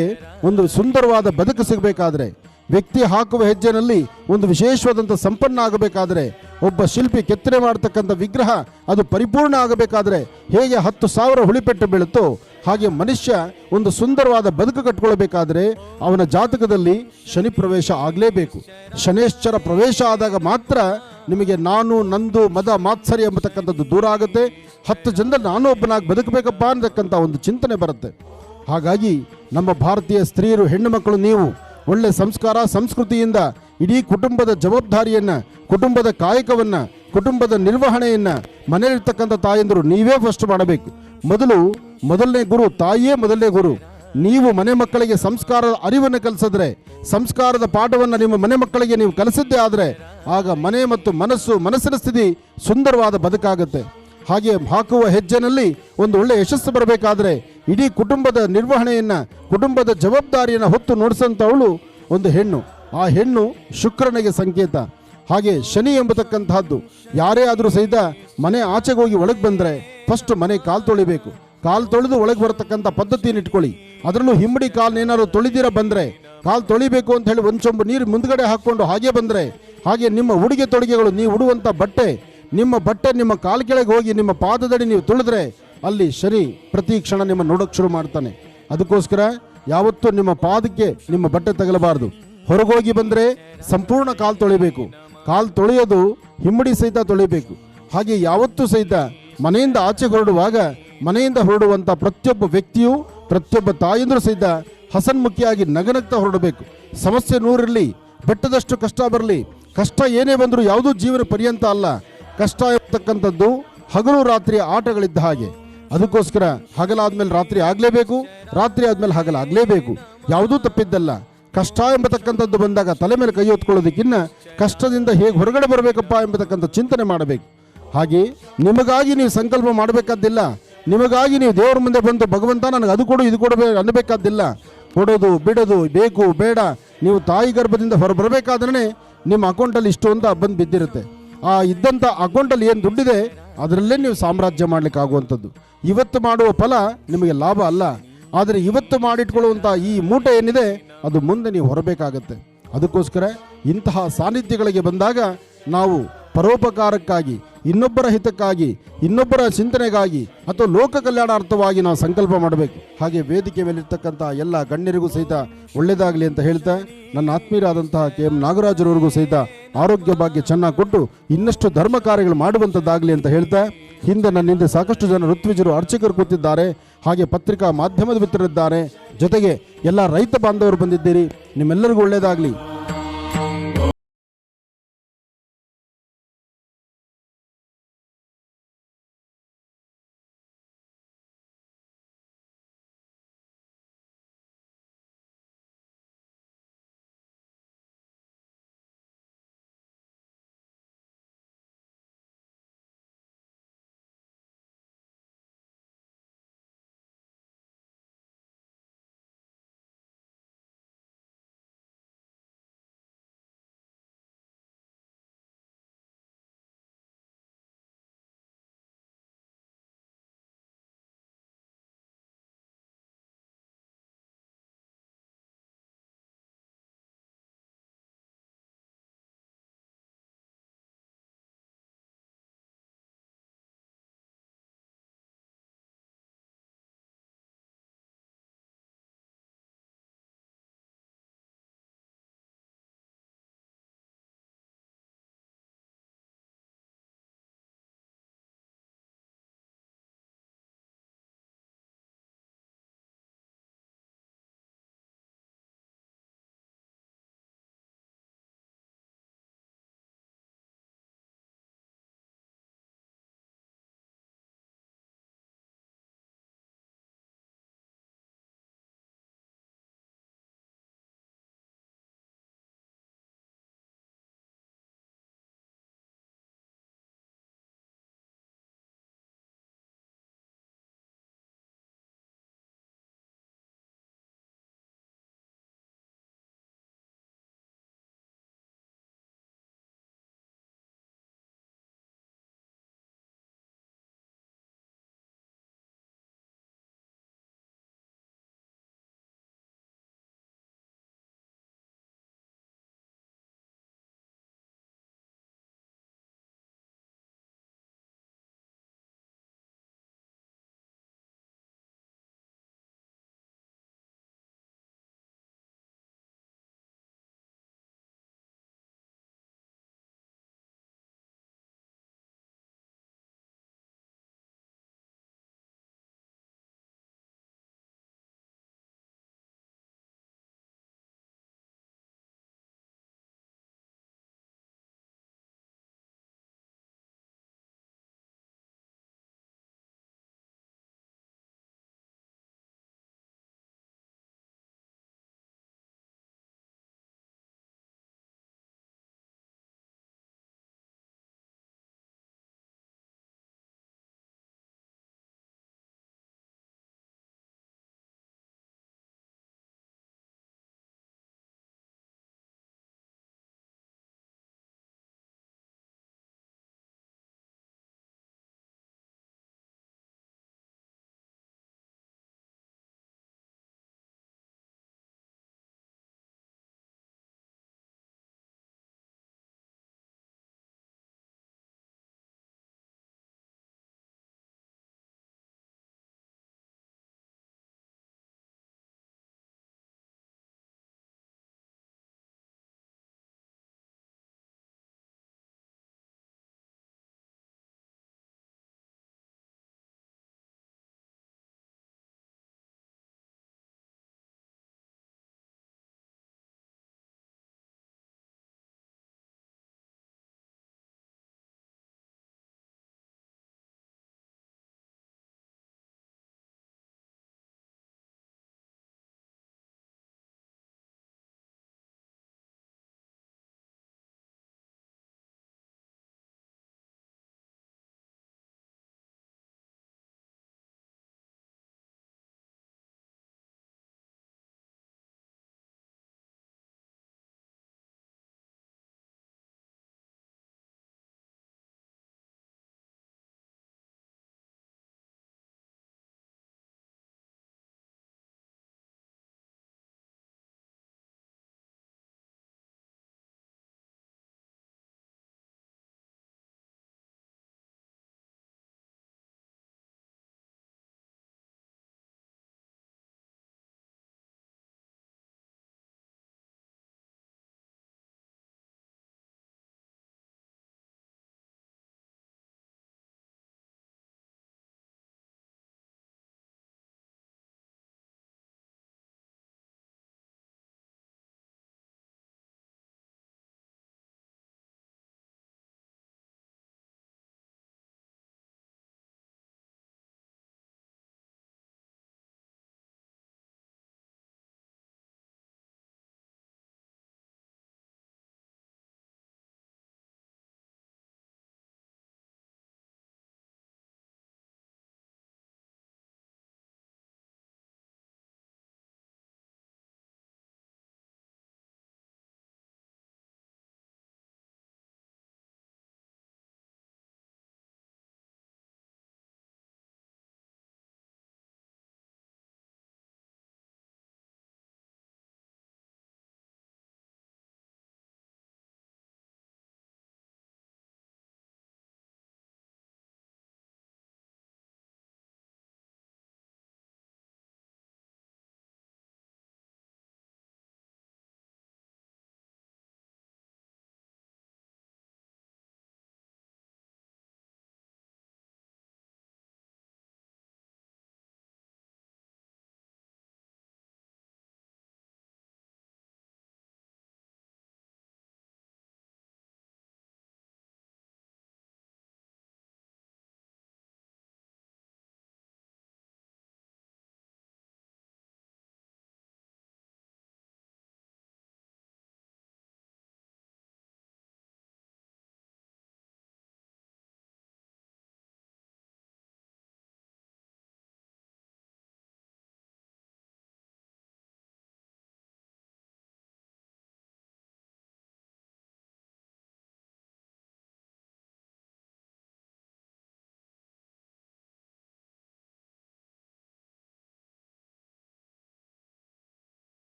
ಒಂದು ಸುಂದರವಾದ ಬದುಕು ಸಿಗಬೇಕಾದ್ರೆ, ವ್ಯಕ್ತಿ ಹಾಕುವ ಹೆಜ್ಜೆನಲ್ಲಿ ಒಂದು ವಿಶೇಷವಾದಂಥ ಸಂಪನ್ನ ಆಗಬೇಕಾದ್ರೆ, ಒಬ್ಬ ಶಿಲ್ಪಿ ಕೆತ್ತನೆ ಮಾಡತಕ್ಕಂಥ ವಿಗ್ರಹ ಅದು ಪರಿಪೂರ್ಣ ಆಗಬೇಕಾದ್ರೆ ಹೇಗೆ 10,000 ಹುಳಿಪೆಟ್ಟು ಬೀಳುತ್ತೋ ಹಾಗೆ ಮನುಷ್ಯ ಒಂದು ಸುಂದರವಾದ ಬದುಕು ಕಟ್ಕೊಳ್ಬೇಕಾದ್ರೆ ಅವನ ಜಾತಕದಲ್ಲಿ ಶನಿ ಪ್ರವೇಶ ಆಗಲೇಬೇಕು. ಶನೇಶ್ವರ ಪ್ರವೇಶ ಆದಾಗ ಮಾತ್ರ ನಿಮಗೆ ನಾನು, ನಂದು, ಮದ, ಮಾತ್ಸರ್ಯ ಎಂಬತಕ್ಕಂಥದ್ದು ದೂರ ಆಗುತ್ತೆ. 10 ಜನದಲ್ಲಿ ನಾನು ಒಬ್ಬನಾಗಿ ಬದುಕಬೇಕಪ್ಪ ಅನ್ನತಕ್ಕಂಥ ಒಂದು ಚಿಂತನೆ ಬರುತ್ತೆ. ಹಾಗಾಗಿ ನಮ್ಮ ಭಾರತೀಯ ಸ್ತ್ರೀಯರು, ಹೆಣ್ಣು ಮಕ್ಕಳು, ನೀವು ಒಳ್ಳೆ ಸಂಸ್ಕಾರ ಸಂಸ್ಕೃತಿಯಿಂದ ಇಡೀ ಕುಟುಂಬದ ಜವಾಬ್ದಾರಿಯನ್ನು, ಕುಟುಂಬದ ಕಾಯಕವನ್ನು, ಕುಟುಂಬದ ನಿರ್ವಹಣೆಯನ್ನು ಮನೆಯಲ್ಲಿರ್ತಕ್ಕಂಥ ತಾಯಂದರು ನೀವೇ ಫಸ್ಟ್ ಮಾಡಬೇಕು. ಮೊದಲನೇ ಗುರು ತಾಯಿಯೇ ಮೊದಲನೇ ಗುರು. ನೀವು ಮನೆ ಮಕ್ಕಳಿಗೆ ಸಂಸ್ಕಾರದ ಅರಿವನ್ನು ಕಲಿಸಿದ್ರೆ, ಸಂಸ್ಕಾರದ ಪಾಠವನ್ನು ನಿಮ್ಮ ಮನೆ ಮಕ್ಕಳಿಗೆ ನೀವು ಕಲಿಸಿದ್ದೇ ಆದರೆ ಆಗ ಮನೆ ಮತ್ತು ಮನಸ್ಸಿನ ಸ್ಥಿತಿ ಸುಂದರವಾದ ಬದುಕಾಗುತ್ತೆ. ಹಾಗೆ ಹಾಕುವ ಹೆಜ್ಜೆನಲ್ಲಿ ಒಂದು ಒಳ್ಳೆ ಯಶಸ್ಸು ಬರಬೇಕಾದ್ರೆ ಇಡೀ ಕುಟುಂಬದ ನಿರ್ವಹಣೆಯನ್ನು, ಕುಟುಂಬದ ಜವಾಬ್ದಾರಿಯನ್ನು ಹೊತ್ತು ನೋಡಿಸಂಥವಳು ಒಂದು ಹೆಣ್ಣು. ಆ ಹೆಣ್ಣು ಶುಕ್ರನಿಗೆ ಸಂಕೇತ. ಹಾಗೆ ಶನಿ ಎಂಬತಕ್ಕಂತಹದ್ದು ಯಾರೇ ಆದರೂ ಸಹಿತ ಮನೆ ಆಚೆಗೆ ಹೋಗಿ ಒಳಗೆ ಬಂದರೆ ಫಸ್ಟ್ ಮನೆ ಕಾಲು ತೊಳಿಬೇಕು. ಕಾಲು ತೊಳೆದು ಒಳಗೆ ಬರತಕ್ಕಂಥ ಪದ್ಧತಿಯನ್ನು ಇಟ್ಕೊಳ್ಳಿ. ಅದರಲ್ಲೂ ಹಿಮ್ಮಡಿ ಕಾಲನ್ನೇನಾದ್ರು ತೊಳಿದಿರ ಬಂದರೆ ಕಾಲು ತೊಳಿಬೇಕು ಅಂತ ಹೇಳಿ ಒಂದು ಚೊಂಬು ನೀರು ಮುಂದ್ಗಡೆ ಹಾಕ್ಕೊಂಡು ಹಾಗೆ ಬಂದರೆ, ಹಾಗೆ ನಿಮ್ಮ ಉಡುಗೆ ತೊಡುಗೆಗಳು, ನೀವು ಉಡುವಂಥ ಬಟ್ಟೆ, ನಿಮ್ಮ ಕಾಲು ಕೆಳಗೆ ಹೋಗಿ ನಿಮ್ಮ ಪಾದದಡಿ ನೀವು ತುಳಿದ್ರೆ ಅಲ್ಲಿ ಶನಿ ಪ್ರತಿ ಕ್ಷಣ ನಿಮ್ಮ ನೋಡೋಕೆ ಶುರು ಮಾಡ್ತಾನೆ. ಅದಕ್ಕೋಸ್ಕರ ಯಾವತ್ತೂ ನಿಮ್ಮ ಪಾದಕ್ಕೆ ನಿಮ್ಮ ಬಟ್ಟೆ ತಗಲಬಾರ್ದು. ಹೊರಗೋಗಿ ಬಂದರೆ ಸಂಪೂರ್ಣ ಕಾಲು ತೊಳಿಬೇಕು. ಕಾಲು ತೊಳೆಯೋದು ಹಿಮ್ಮಡಿ ಸಹಿತ ತೊಳಿಬೇಕು. ಹಾಗೆ ಯಾವತ್ತೂ ಸಹಿತ ಮನೆಯಿಂದ ಆಚೆ ಹೊರಡುವಾಗ ಮನೆಯಿಂದ ಹೊರಡುವಂಥ ಪ್ರತಿಯೊಬ್ಬ ವ್ಯಕ್ತಿಯು, ಪ್ರತಿಯೊಬ್ಬ ತಾಯಂದರೂ ಸಹಿತ ಹಸನ್ಮುಖಿಯಾಗಿ ನಗನಗ್ತಾ ಹೊರಡಬೇಕು. ಸಮಸ್ಯೆ 100 ಇರಲಿ, ಬೆಟ್ಟದಷ್ಟು ಕಷ್ಟ ಬರಲಿ, ಕಷ್ಟ ಏನೇ ಬಂದರೂ ಯಾವುದೂ ಜೀವನ ಪರ್ಯಂತ ಅಲ್ಲ. ಕಷ್ಟ ಇರ್ತಕ್ಕಂಥದ್ದು ಹಗಲು ರಾತ್ರಿ ಆಟಗಳಿದ್ದ ಹಾಗೆ. ಅದಕ್ಕೋಸ್ಕರ ಹಗಲಾದ್ಮೇಲೆ ರಾತ್ರಿ ಆಗಲೇಬೇಕು, ರಾತ್ರಿ ಆದ್ಮೇಲೆ ಹಗಲಾಗಲೇಬೇಕು. ಯಾವುದೂ ತಪ್ಪಿದ್ದಲ್ಲ. ಕಷ್ಟ ಎಂಬತಕ್ಕಂಥದ್ದು ಬಂದಾಗ ತಲೆ ಮೇಲೆ ಕೈ ಹೊತ್ಕೊಳ್ಳೋದಕ್ಕಿನ್ನ ಕಷ್ಟದಿಂದ ಹೇಗೆ ಹೊರಗಡೆ ಬರಬೇಕಪ್ಪ ಎಂಬತಕ್ಕಂಥ ಚಿಂತನೆ ಮಾಡಬೇಕು. ಹಾಗೆ ನಿಮಗಾಗಿ ನೀವು ಸಂಕಲ್ಪ ಮಾಡಬೇಕಾದ್ದಿಲ್ಲ. ನಿಮಗಾಗಿ ನೀವು ದೇವರ ಮುಂದೆ ಬಂದು ಭಗವಂತ ನನಗೆ ಅದು ಕೊಡು ಇದು ಕೊಡಬೇಕು ಅನ್ನಬೇಕಾದ್ದಿಲ್ಲ. ಕೊಡೋದು ಬಿಡೋದು ಬೇಕು ಬೇಡ, ನೀವು ತಾಯಿ ಗರ್ಭದಿಂದ ಹೊರಬರಬೇಕಾದ್ರೆ ನಿಮ್ಮ ಅಕೌಂಟಲ್ಲಿ ಇಷ್ಟು ಅಂತ ಬಂದು ಬಿದ್ದಿರುತ್ತೆ. ಆ ಇದ್ದಂಥ ಅಕೌಂಟಲ್ಲಿ ಏನು ದುಡ್ಡಿದೆ ಅದರಲ್ಲೇ ನೀವು ಸಾಮ್ರಾಜ್ಯ ಮಾಡಲಿಕ್ಕೆ ಆಗುವಂಥದ್ದು. ಇವತ್ತು ಮಾಡುವ ಫಲ ನಿಮಗೆ ಲಾಭ ಅಲ್ಲ, ಆದರೆ ಇವತ್ತು ಮಾಡಿಟ್ಕೊಳ್ಳುವಂಥ ಈ ಮೂಟೆ ಏನಿದೆ ಅದು ಮುಂದೆ ನೀವು ಹೊರಬೇಕಾಗತ್ತೆ. ಅದಕ್ಕೋಸ್ಕರ ಇಂತಹ ಸಾನ್ನಿಧ್ಯಗಳಿಗೆ ಬಂದಾಗ ನಾವು ಪರೋಪಕಾರಕ್ಕಾಗಿ, ಇನ್ನೊಬ್ಬರ ಹಿತಕ್ಕಾಗಿ, ಇನ್ನೊಬ್ಬರ ಚಿಂತನೆಗಾಗಿ ಅಥವಾ ಲೋಕ ಕಲ್ಯಾಣಾರ್ಥವಾಗಿ ನಾವು ಸಂಕಲ್ಪ ಮಾಡಬೇಕು. ಹಾಗೆ ವೇದಿಕೆ ಮೇಲಿರ್ತಕ್ಕಂಥ ಎಲ್ಲ ಗಣ್ಯರಿಗೂ ಸಹಿತ ಒಳ್ಳೆಯದಾಗಲಿ ಅಂತ ಹೇಳ್ತಾ, ನನ್ನ ಆತ್ಮೀಯರಾದಂತಹ KM ನಾಗರಾಜರವರಿಗೂ ಸಹಿತ ಆರೋಗ್ಯ ಭಾಗ್ಯ ಚೆನ್ನಾಗಿ ಕೊಟ್ಟು ಇನ್ನಷ್ಟು ಧರ್ಮ ಕಾರ್ಯಗಳು ಮಾಡುವಂಥದ್ದಾಗಲಿ ಅಂತ ಹೇಳ್ತಾ, ನನ್ನ ಹಿಂದೆ ಸಾಕಷ್ಟು ಜನ ಋತ್ವಿಜರು, ಅರ್ಚಕರು ಕೂತಿದ್ದಾರೆ. ಹಾಗೆ ಪತ್ರಿಕಾ ಮಾಧ್ಯಮದ ಮಿತ್ರರಿದ್ದಾರೆ. ಜೊತೆಗೆ ಎಲ್ಲ ರೈತ ಬಾಂಧವರು ಬಂದಿದ್ದೀರಿ. ನಿಮ್ಮೆಲ್ಲರಿಗೂ ಒಳ್ಳೆಯದಾಗಲಿ.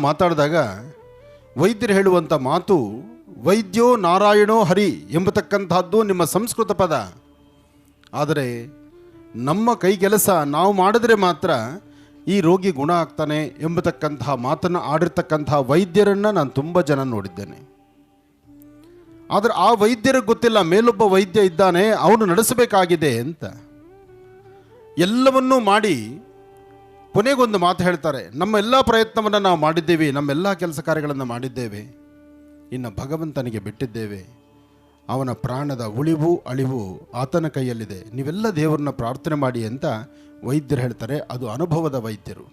ಮಾತಾಡಿದಾಗ ವೈದ್ಯರು ಹೇಳುವಂಥ ಮಾತು ವೈದ್ಯೋ ನಾರಾಯಣೋ ಹರಿ ಎಂಬತಕ್ಕಂಥದ್ದು ನಿಮ್ಮ ಸಂಸ್ಕೃತ ಪದ. ಆದರೆ ನಮ್ಮ ಕೈ ಕೆಲಸ ನಾವು ಮಾಡಿದ್ರೆ ಮಾತ್ರ ಈ ರೋಗಿ ಗುಣ ಆಗ್ತಾನೆ ಎಂಬತಕ್ಕಂತಹ ಮಾತನ್ನು ಆಡಿರ್ತಕ್ಕಂತಹ ವೈದ್ಯರನ್ನು ನಾನು ತುಂಬ ಜನ ನೋಡಿದ್ದೇನೆ. ಆದರೆ ಆ ವೈದ್ಯರಿಗೆ ಗೊತ್ತಿಲ್ಲ ಮೇಲೊಬ್ಬ ವೈದ್ಯ ಇದ್ದಾನೆ, ಅವನು ನಡೆಸಬೇಕಾಗಿದೆ ಅಂತ. ಎಲ್ಲವನ್ನೂ ಮಾಡಿ ಕೊನೆಗೊಂದು ಮಾತು ಹೇಳ್ತಾರೆ, ನಮ್ಮ ಎಲ್ಲ ಪ್ರಯತ್ನವನ್ನು ನಾವು ಮಾಡಿದ್ದೇವೆ, ನಮ್ಮೆಲ್ಲ ಕೆಲಸ ಕಾರ್ಯಗಳನ್ನು ಮಾಡಿದ್ದೇವೆ, ಇನ್ನು ಭಗವಂತನಿಗೆ ಬಿಟ್ಟಿದ್ದೇವೆ, ಅವನ ಪ್ರಾಣದ ಉಳಿವು ಅಳಿವು ಆತನ ಕೈಯಲ್ಲಿದೆ, ನೀವೆಲ್ಲ ದೇವರನ್ನ ಪ್ರಾರ್ಥನೆ ಮಾಡಿ ಅಂತ ವೈದ್ಯರು ಹೇಳ್ತಾರೆ. ಅದು ಅನುಭವದ ವೈದ್ಯರು.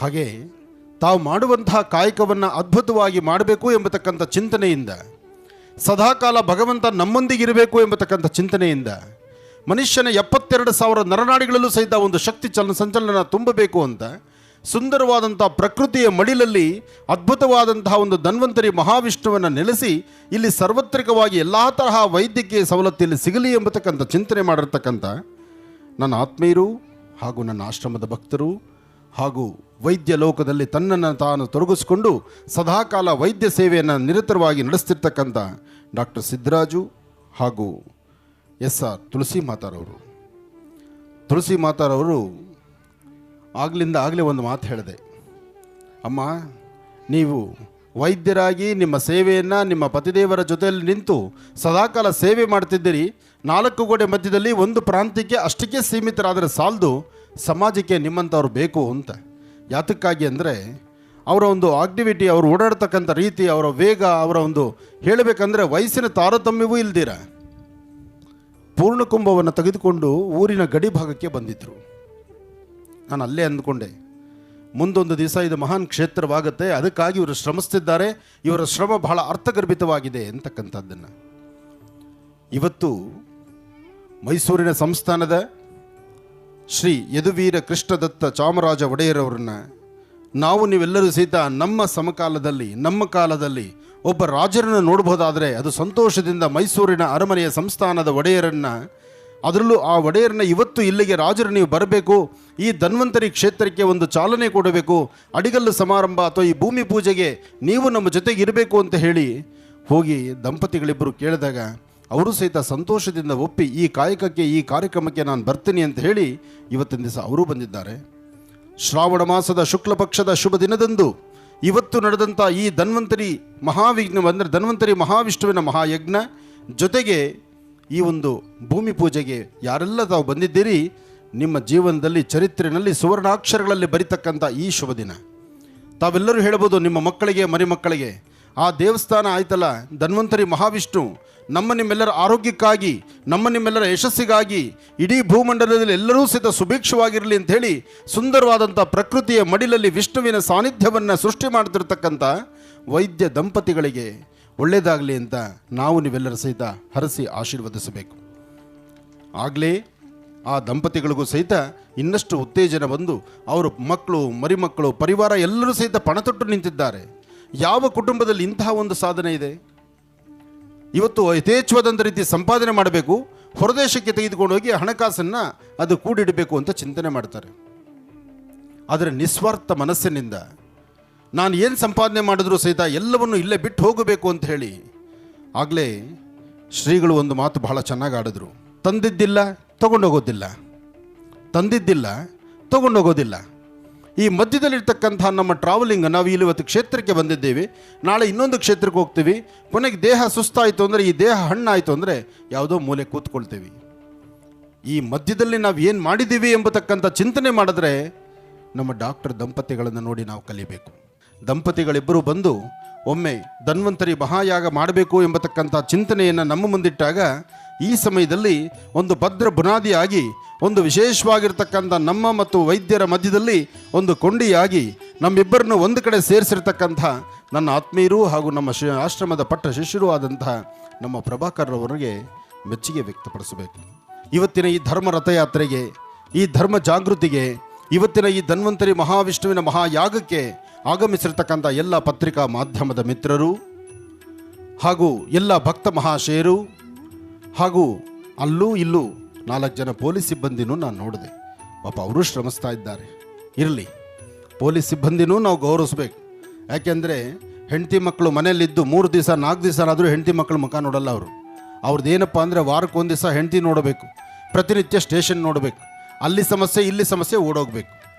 ಹಾಗೆ ತಾವು ಮಾಡುವಂತಹ ಕಾಯಕವನ್ನು ಅದ್ಭುತವಾಗಿ ಮಾಡಬೇಕು ಎಂಬತಕ್ಕಂಥ ಚಿಂತನೆಯಿಂದ, ಸದಾಕಾಲ ಭಗವಂತ ನಮ್ಮೊಂದಿಗಿರಬೇಕು ಎಂಬತಕ್ಕಂಥ ಚಿಂತನೆಯಿಂದ, ಮನುಷ್ಯನ 72,000 ನರನಾಡಿಗಳಲ್ಲೂ ಸಹಿತ ಒಂದು ಶಕ್ತಿ ಸಂಚಲನ ತುಂಬಬೇಕು ಅಂತ ಸುಂದರವಾದಂಥ ಪ್ರಕೃತಿಯ ಮಡಿಲಲ್ಲಿ ಅದ್ಭುತವಾದಂತಹ ಒಂದು ಧನ್ವಂತರಿ ಮಹಾವಿಷ್ಣುವನ್ನು ನೆಲೆಸಿ ಇಲ್ಲಿ ಸಾರ್ವತ್ರಿಕವಾಗಿ ಎಲ್ಲ ತರಹ ವೈದ್ಯಕೀಯ ಸವಲತ್ತಿಯಲ್ಲಿ ಸಿಗಲಿ ಎಂಬತಕ್ಕಂಥ ಚಿಂತನೆ ಮಾಡಿರ್ತಕ್ಕಂಥ ನನ್ನ ಆತ್ಮೀಯರು ಹಾಗೂ ನನ್ನ ಆಶ್ರಮದ ಭಕ್ತರು ಹಾಗೂ ವೈದ್ಯ ಲೋಕದಲ್ಲಿ ತನ್ನನ್ನು ತಾನು ತೊಡಗಿಸಿಕೊಂಡು ಸದಾಕಾಲ ವೈದ್ಯ ಸೇವೆಯನ್ನು ನಿರಂತರವಾಗಿ ನಡೆಸ್ತಿರ್ತಕ್ಕಂಥ ಡಾಕ್ಟರ್ ಸಿದ್ದರಾಜು ಹಾಗೂ SR ತುಳಸಿ ಮಾತಾರವರು. ತುಳಸಿ ಮಾತಾರವರು ಆಗಲೇ ಒಂದು ಮಾತು ಹೇಳಿದೆ, ಅಮ್ಮ ನೀವು ವೈದ್ಯರಾಗಿ ನಿಮ್ಮ ಸೇವೆಯನ್ನು ನಿಮ್ಮ ಪತಿದೇವರ ಜೊತೆಯಲ್ಲಿ ನಿಂತು ಸದಾಕಾಲ ಸೇವೆ ಮಾಡ್ತಿದ್ದೀರಿ. 4 ಗೋಡೆ ಮಧ್ಯದಲ್ಲಿ ಒಂದು ಪ್ರಾಂತ್ಯಕ್ಕೆ ಅಷ್ಟಕ್ಕೆ ಸೀಮಿತರಾದರೆ ಸಾಲದು, ಸಮಾಜಕ್ಕೆ ನಿಮ್ಮಂಥವ್ರು ಬೇಕು ಅಂತ. ಯಾತಕ್ಕಾಗಿ ಅಂದರೆ ಅವರ ಒಂದು ಆಕ್ಟಿವಿಟಿ, ಅವರು ಓಡಾಡ್ತಕ್ಕಂಥ ರೀತಿ, ಅವರ ವೇಗ, ಅವರ ಒಂದು ಹೇಳಬೇಕಂದ್ರೆ ವಯಸ್ಸಿನ ತಾರತಮ್ಯವೂ ಇಲ್ದಿರ ಪೂರ್ಣಕುಂಭವನ್ನು ತೆಗೆದುಕೊಂಡು ಊರಿನ ಗಡಿ ಭಾಗಕ್ಕೆ ಬಂದಿದ್ದರು. ನಾನು ಅಲ್ಲೇ ಅಂದ್ಕೊಂಡೆ, ಮುಂದೊಂದು ದಿವಸ ಇದು ಮಹಾನ್ ಕ್ಷೇತ್ರವಾಗುತ್ತೆ, ಅದಕ್ಕಾಗಿ ಇವರು ಶ್ರಮಿಸ್ತಿದ್ದಾರೆ, ಇವರ ಶ್ರಮ ಬಹಳ ಅರ್ಥಗರ್ಭಿತವಾಗಿದೆ ಅಂತಕ್ಕಂಥದ್ದನ್ನು. ಇವತ್ತು ಮೈಸೂರಿನ ಸಂಸ್ಥಾನದ ಶ್ರೀ ಯದುವೀರ ಕೃಷ್ಣದತ್ತ ಚಾಮರಾಜ ಒಡೆಯರವರನ್ನು ನಾವು ನೀವೆಲ್ಲರೂ ಸಹಿತ ನಮ್ಮ ಸಮಕಾಲದಲ್ಲಿ ನಮ್ಮ ಕಾಲದಲ್ಲಿ ಒಬ್ಬ ರಾಜರನ್ನು ನೋಡ್ಬೋದಾದರೆ ಅದು ಸಂತೋಷದಿಂದ ಮೈಸೂರಿನ ಅರಮನೆಯ ಸಂಸ್ಥಾನದ ಒಡೆಯರನ್ನು, ಅದರಲ್ಲೂ ಆ ಒಡೆಯರನ್ನ ಇವತ್ತು ಇಲ್ಲಿಗೆ ರಾಜರು ನೀವು ಬರಬೇಕು, ಈ ಧನ್ವಂತರಿ ಕ್ಷೇತ್ರಕ್ಕೆ ಒಂದು ಚಾಲನೆ ಕೊಡಬೇಕು, ಅಡಿಗಲ್ಲು ಸಮಾರಂಭ ಅಥವಾ ಈ ಭೂಮಿ ಪೂಜೆಗೆ ನೀವು ನಮ್ಮ ಜೊತೆಗೆ ಇರಬೇಕು ಅಂತ ಹೇಳಿ ಹೋಗಿ ದಂಪತಿಗಳಿಬ್ಬರು ಕೇಳಿದಾಗ ಅವರು ಸಹಿತ ಸಂತೋಷದಿಂದ ಒಪ್ಪಿ ಈ ಕಾಯಕಕ್ಕೆ ಈ ಕಾರ್ಯಕ್ರಮಕ್ಕೆ ನಾನು ಬರ್ತೀನಿ ಅಂತ ಹೇಳಿ ಇವತ್ತಿನ ದಿವಸ ಅವರು ಬಂದಿದ್ದಾರೆ. ಶ್ರಾವಣ ಮಾಸದ ಶುಕ್ಲ ಪಕ್ಷದ ಶುಭ ದಿನದಂದು ಇವತ್ತು ನಡೆದಂಥ ಈ ಧನ್ವಂತರಿ ಮಹಾವಿಘ್ನ ಅಂದರೆ ಧನ್ವಂತರಿ ಮಹಾವಿಷ್ಣುವಿನ ಮಹಾಯಜ್ಞ ಜೊತೆಗೆ ಈ ಒಂದು ಭೂಮಿ ಪೂಜೆಗೆ ಯಾರೆಲ್ಲ ತಾವು ಬಂದಿದ್ದೀರಿ, ನಿಮ್ಮ ಜೀವನದಲ್ಲಿ ಚರಿತ್ರೆಯಲ್ಲಿ ಸುವರ್ಣಾಕ್ಷರಗಳಲ್ಲಿ ಬರಿತಕ್ಕಂಥ ಈ ಶುಭ ದಿನ. ತಾವೆಲ್ಲರೂ ಹೇಳ್ಬೋದು ನಿಮ್ಮ ಮಕ್ಕಳಿಗೆ ಮರಿಮಕ್ಕಳಿಗೆ, ಆ ದೇವಸ್ಥಾನ ಆಯ್ತಲ್ಲ ಧನ್ವಂತರಿ ಮಹಾವಿಷ್ಣು ನಮ್ಮ ನಿಮ್ಮೆಲ್ಲರ ಆರೋಗ್ಯಕ್ಕಾಗಿ, ನಮ್ಮ ನಿಮ್ಮೆಲ್ಲರ ಯಶಸ್ಸಿಗಾಗಿ, ಇಡೀ ಭೂಮಂಡಲದಲ್ಲಿ ಎಲ್ಲರೂ ಸಹಿತ ಸುಭಿಕ್ಷವಾಗಿರಲಿ ಅಂಥೇಳಿ ಸುಂದರವಾದಂಥ ಪ್ರಕೃತಿಯ ಮಡಿಲಲ್ಲಿ ವಿಷ್ಣುವಿನ ಸಾನ್ನಿಧ್ಯವನ್ನು ಸೃಷ್ಟಿ ಮಾಡ್ತಿರ್ತಕ್ಕಂಥ ವೈದ್ಯ ದಂಪತಿಗಳಿಗೆ ಒಳ್ಳೆಯದಾಗಲಿ ಅಂತ ನಾವು ನೀವೆಲ್ಲರ ಸಹಿತ ಹರಸಿ ಆಶೀರ್ವದಿಸಬೇಕು. ಆಗಲೇ ಆ ದಂಪತಿಗಳಿಗೂ ಸಹಿತ ಇನ್ನಷ್ಟು ಉತ್ತೇಜನ ಬಂದು ಅವರು ಮಕ್ಕಳು ಮರಿಮಕ್ಕಳು ಪರಿವಾರ ಎಲ್ಲರೂ ಸಹಿತ ಪಣತೊಟ್ಟು ನಿಂತಿದ್ದಾರೆ. ಯಾವ ಕುಟುಂಬದಲ್ಲಿ ಇಂತಹ ಒಂದು ಸಾಧನೆ ಇದೆ? ಇವತ್ತು ಯಥೇಚ್ಛವಾದಂಥ ರೀತಿ ಸಂಪಾದನೆ ಮಾಡಬೇಕು, ಹೊರದೇಶಕ್ಕೆ ತೆಗೆದುಕೊಂಡು ಹೋಗಿ ಹಣಕಾಸನ್ನು ಅದು ಕೂಡಿಡಬೇಕು ಅಂತ ಚಿಂತನೆ ಮಾಡ್ತಾರೆ. ಆದರೆ ನಿಸ್ವಾರ್ಥ ಮನಸ್ಸಿನಿಂದ ನಾನು ಏನು ಸಂಪಾದನೆ ಮಾಡಿದ್ರೂ ಸಹಿತ ಎಲ್ಲವನ್ನು ಇಲ್ಲೇ ಬಿಟ್ಟು ಹೋಗಬೇಕು ಅಂತ ಹೇಳಿ ಆಗಲೇ ಶ್ರೀಗಳು ಒಂದು ಮಾತು ಬಹಳ ಚೆನ್ನಾಗಿ ಆಡಿದ್ರು, ತಂದಿದ್ದಿಲ್ಲ ತಗೊಂಡೋಗೋದಿಲ್ಲ, ತಂದಿದ್ದಿಲ್ಲ ತಗೊಂಡೋಗೋದಿಲ್ಲ. ಈ ಮಧ್ಯದಲ್ಲಿರ್ತಕ್ಕಂಥ ನಮ್ಮ ಟ್ರಾವೆಲಿಂಗ್, ನಾವು ಇಲ್ಲಿ ಇವತ್ತು ಕ್ಷೇತ್ರಕ್ಕೆ ಬಂದಿದ್ದೇವೆ, ನಾಳೆ ಇನ್ನೊಂದು ಕ್ಷೇತ್ರಕ್ಕೆ ಹೋಗ್ತೀವಿ, ಕೊನೆಗೆ ದೇಹ ಸುಸ್ತಾಯಿತು ಅಂದರೆ, ಈ ದೇಹ ಹಣ್ಣಾಯಿತು ಅಂದರೆ ಯಾವುದೋ ಮೂಲೆ ಕೂತ್ಕೊಳ್ತೀವಿ. ಈ ಮಧ್ಯದಲ್ಲಿ ನಾವು ಏನು ಮಾಡಿದ್ದೀವಿ ಎಂಬತಕ್ಕಂಥ ಚಿಂತನೆ ಮಾಡಿದ್ರೆ ನಮ್ಮ ಡಾಕ್ಟರ್ ದಂಪತಿಗಳನ್ನು ನೋಡಿ ನಾವು ಕಲಿಬೇಕು. ದಂಪತಿಗಳಿಬ್ಬರು ಬಂದು ಒಮ್ಮೆ ಧನ್ವಂತರಿ ಮಹಾಯಾಗ ಮಾಡಬೇಕು ಎಂಬತಕ್ಕಂಥ ಚಿಂತನೆಯನ್ನು ನಮ್ಮ ಮುಂದಿಟ್ಟಾಗ ಈ ಸಮಯದಲ್ಲಿ ಒಂದು ಭದ್ರ ಬುನಾದಿಯಾಗಿ ಒಂದು ವಿಶೇಷವಾಗಿರ್ತಕ್ಕಂಥ ನಮ್ಮ ಮತ್ತು ವೈದ್ಯರ ಮಧ್ಯದಲ್ಲಿ ಒಂದು ಕೊಂಡಿಯಾಗಿ ನಮ್ಮಿಬ್ಬರನ್ನು ಒಂದು ಕಡೆ ಸೇರಿಸಿರ್ತಕ್ಕಂಥ ನನ್ನ ಆತ್ಮೀಯರು ಹಾಗೂ ನಮ್ಮ ಆಶ್ರಮದ ಪಟ್ಟ ಶಿಷ್ಯರು ಆದಂತಹ ನಮ್ಮ ಪ್ರಭಾಕರ್ರವರಿಗೆ ಮೆಚ್ಚುಗೆ ವ್ಯಕ್ತಪಡಿಸಬೇಕು. ಇವತ್ತಿನ ಈ ಧರ್ಮ ರಥಯಾತ್ರೆಗೆ, ಈ ಧರ್ಮ ಜಾಗೃತಿಗೆ, ಇವತ್ತಿನ ಈ ಧನ್ವಂತರಿ ಮಹಾವಿಷ್ಣುವಿನ ಮಹಾಯಾಗಕ್ಕೆ ಆಗಮಿಸಿರ್ತಕ್ಕಂಥ ಎಲ್ಲ ಪತ್ರಿಕಾ ಮಾಧ್ಯಮದ ಮಿತ್ರರು ಹಾಗೂ ಎಲ್ಲ ಭಕ್ತ ಮಹಾಶಯರು ಹಾಗೂ ಅಲ್ಲೂ ಇಲ್ಲೂ 4 ಜನ ಪೊಲೀಸ್ ಸಿಬ್ಬಂದಿನೂ ನಾನು ನೋಡಿದೆ. ಪಾಪ ಅವರು ಶ್ರಮಿಸ್ತಾ ಇದ್ದಾರೆ. ಇರಲಿ, ಪೊಲೀಸ್ ಸಿಬ್ಬಂದಿನೂ ನಾವು ಗೌರವಿಸ್ಬೇಕು. ಯಾಕೆಂದರೆ ಹೆಂಡತಿ ಮಕ್ಕಳು ಮನೆಯಲ್ಲಿದ್ದು 3 ದಿವಸ 4 ದಿವಸ ಆದರೂ ಹೆಂಡತಿ ಮಕ್ಕಳು ಮುಖ ನೋಡಲ್ಲ. ಅವ್ರದ್ದು ಏನಪ್ಪ ಅಂದರೆ ವಾರಕ್ಕೆ 1 ದಿವಸ ಹೆಂಡತಿ ನೋಡಬೇಕು, ಪ್ರತಿನಿತ್ಯ ಸ್ಟೇಷನ್ ನೋಡಬೇಕು, ಅಲ್ಲಿ ಸಮಸ್ಯೆ ಇಲ್ಲಿ ಸಮಸ್ಯೆ ಓಡೋಗಬೇಕು.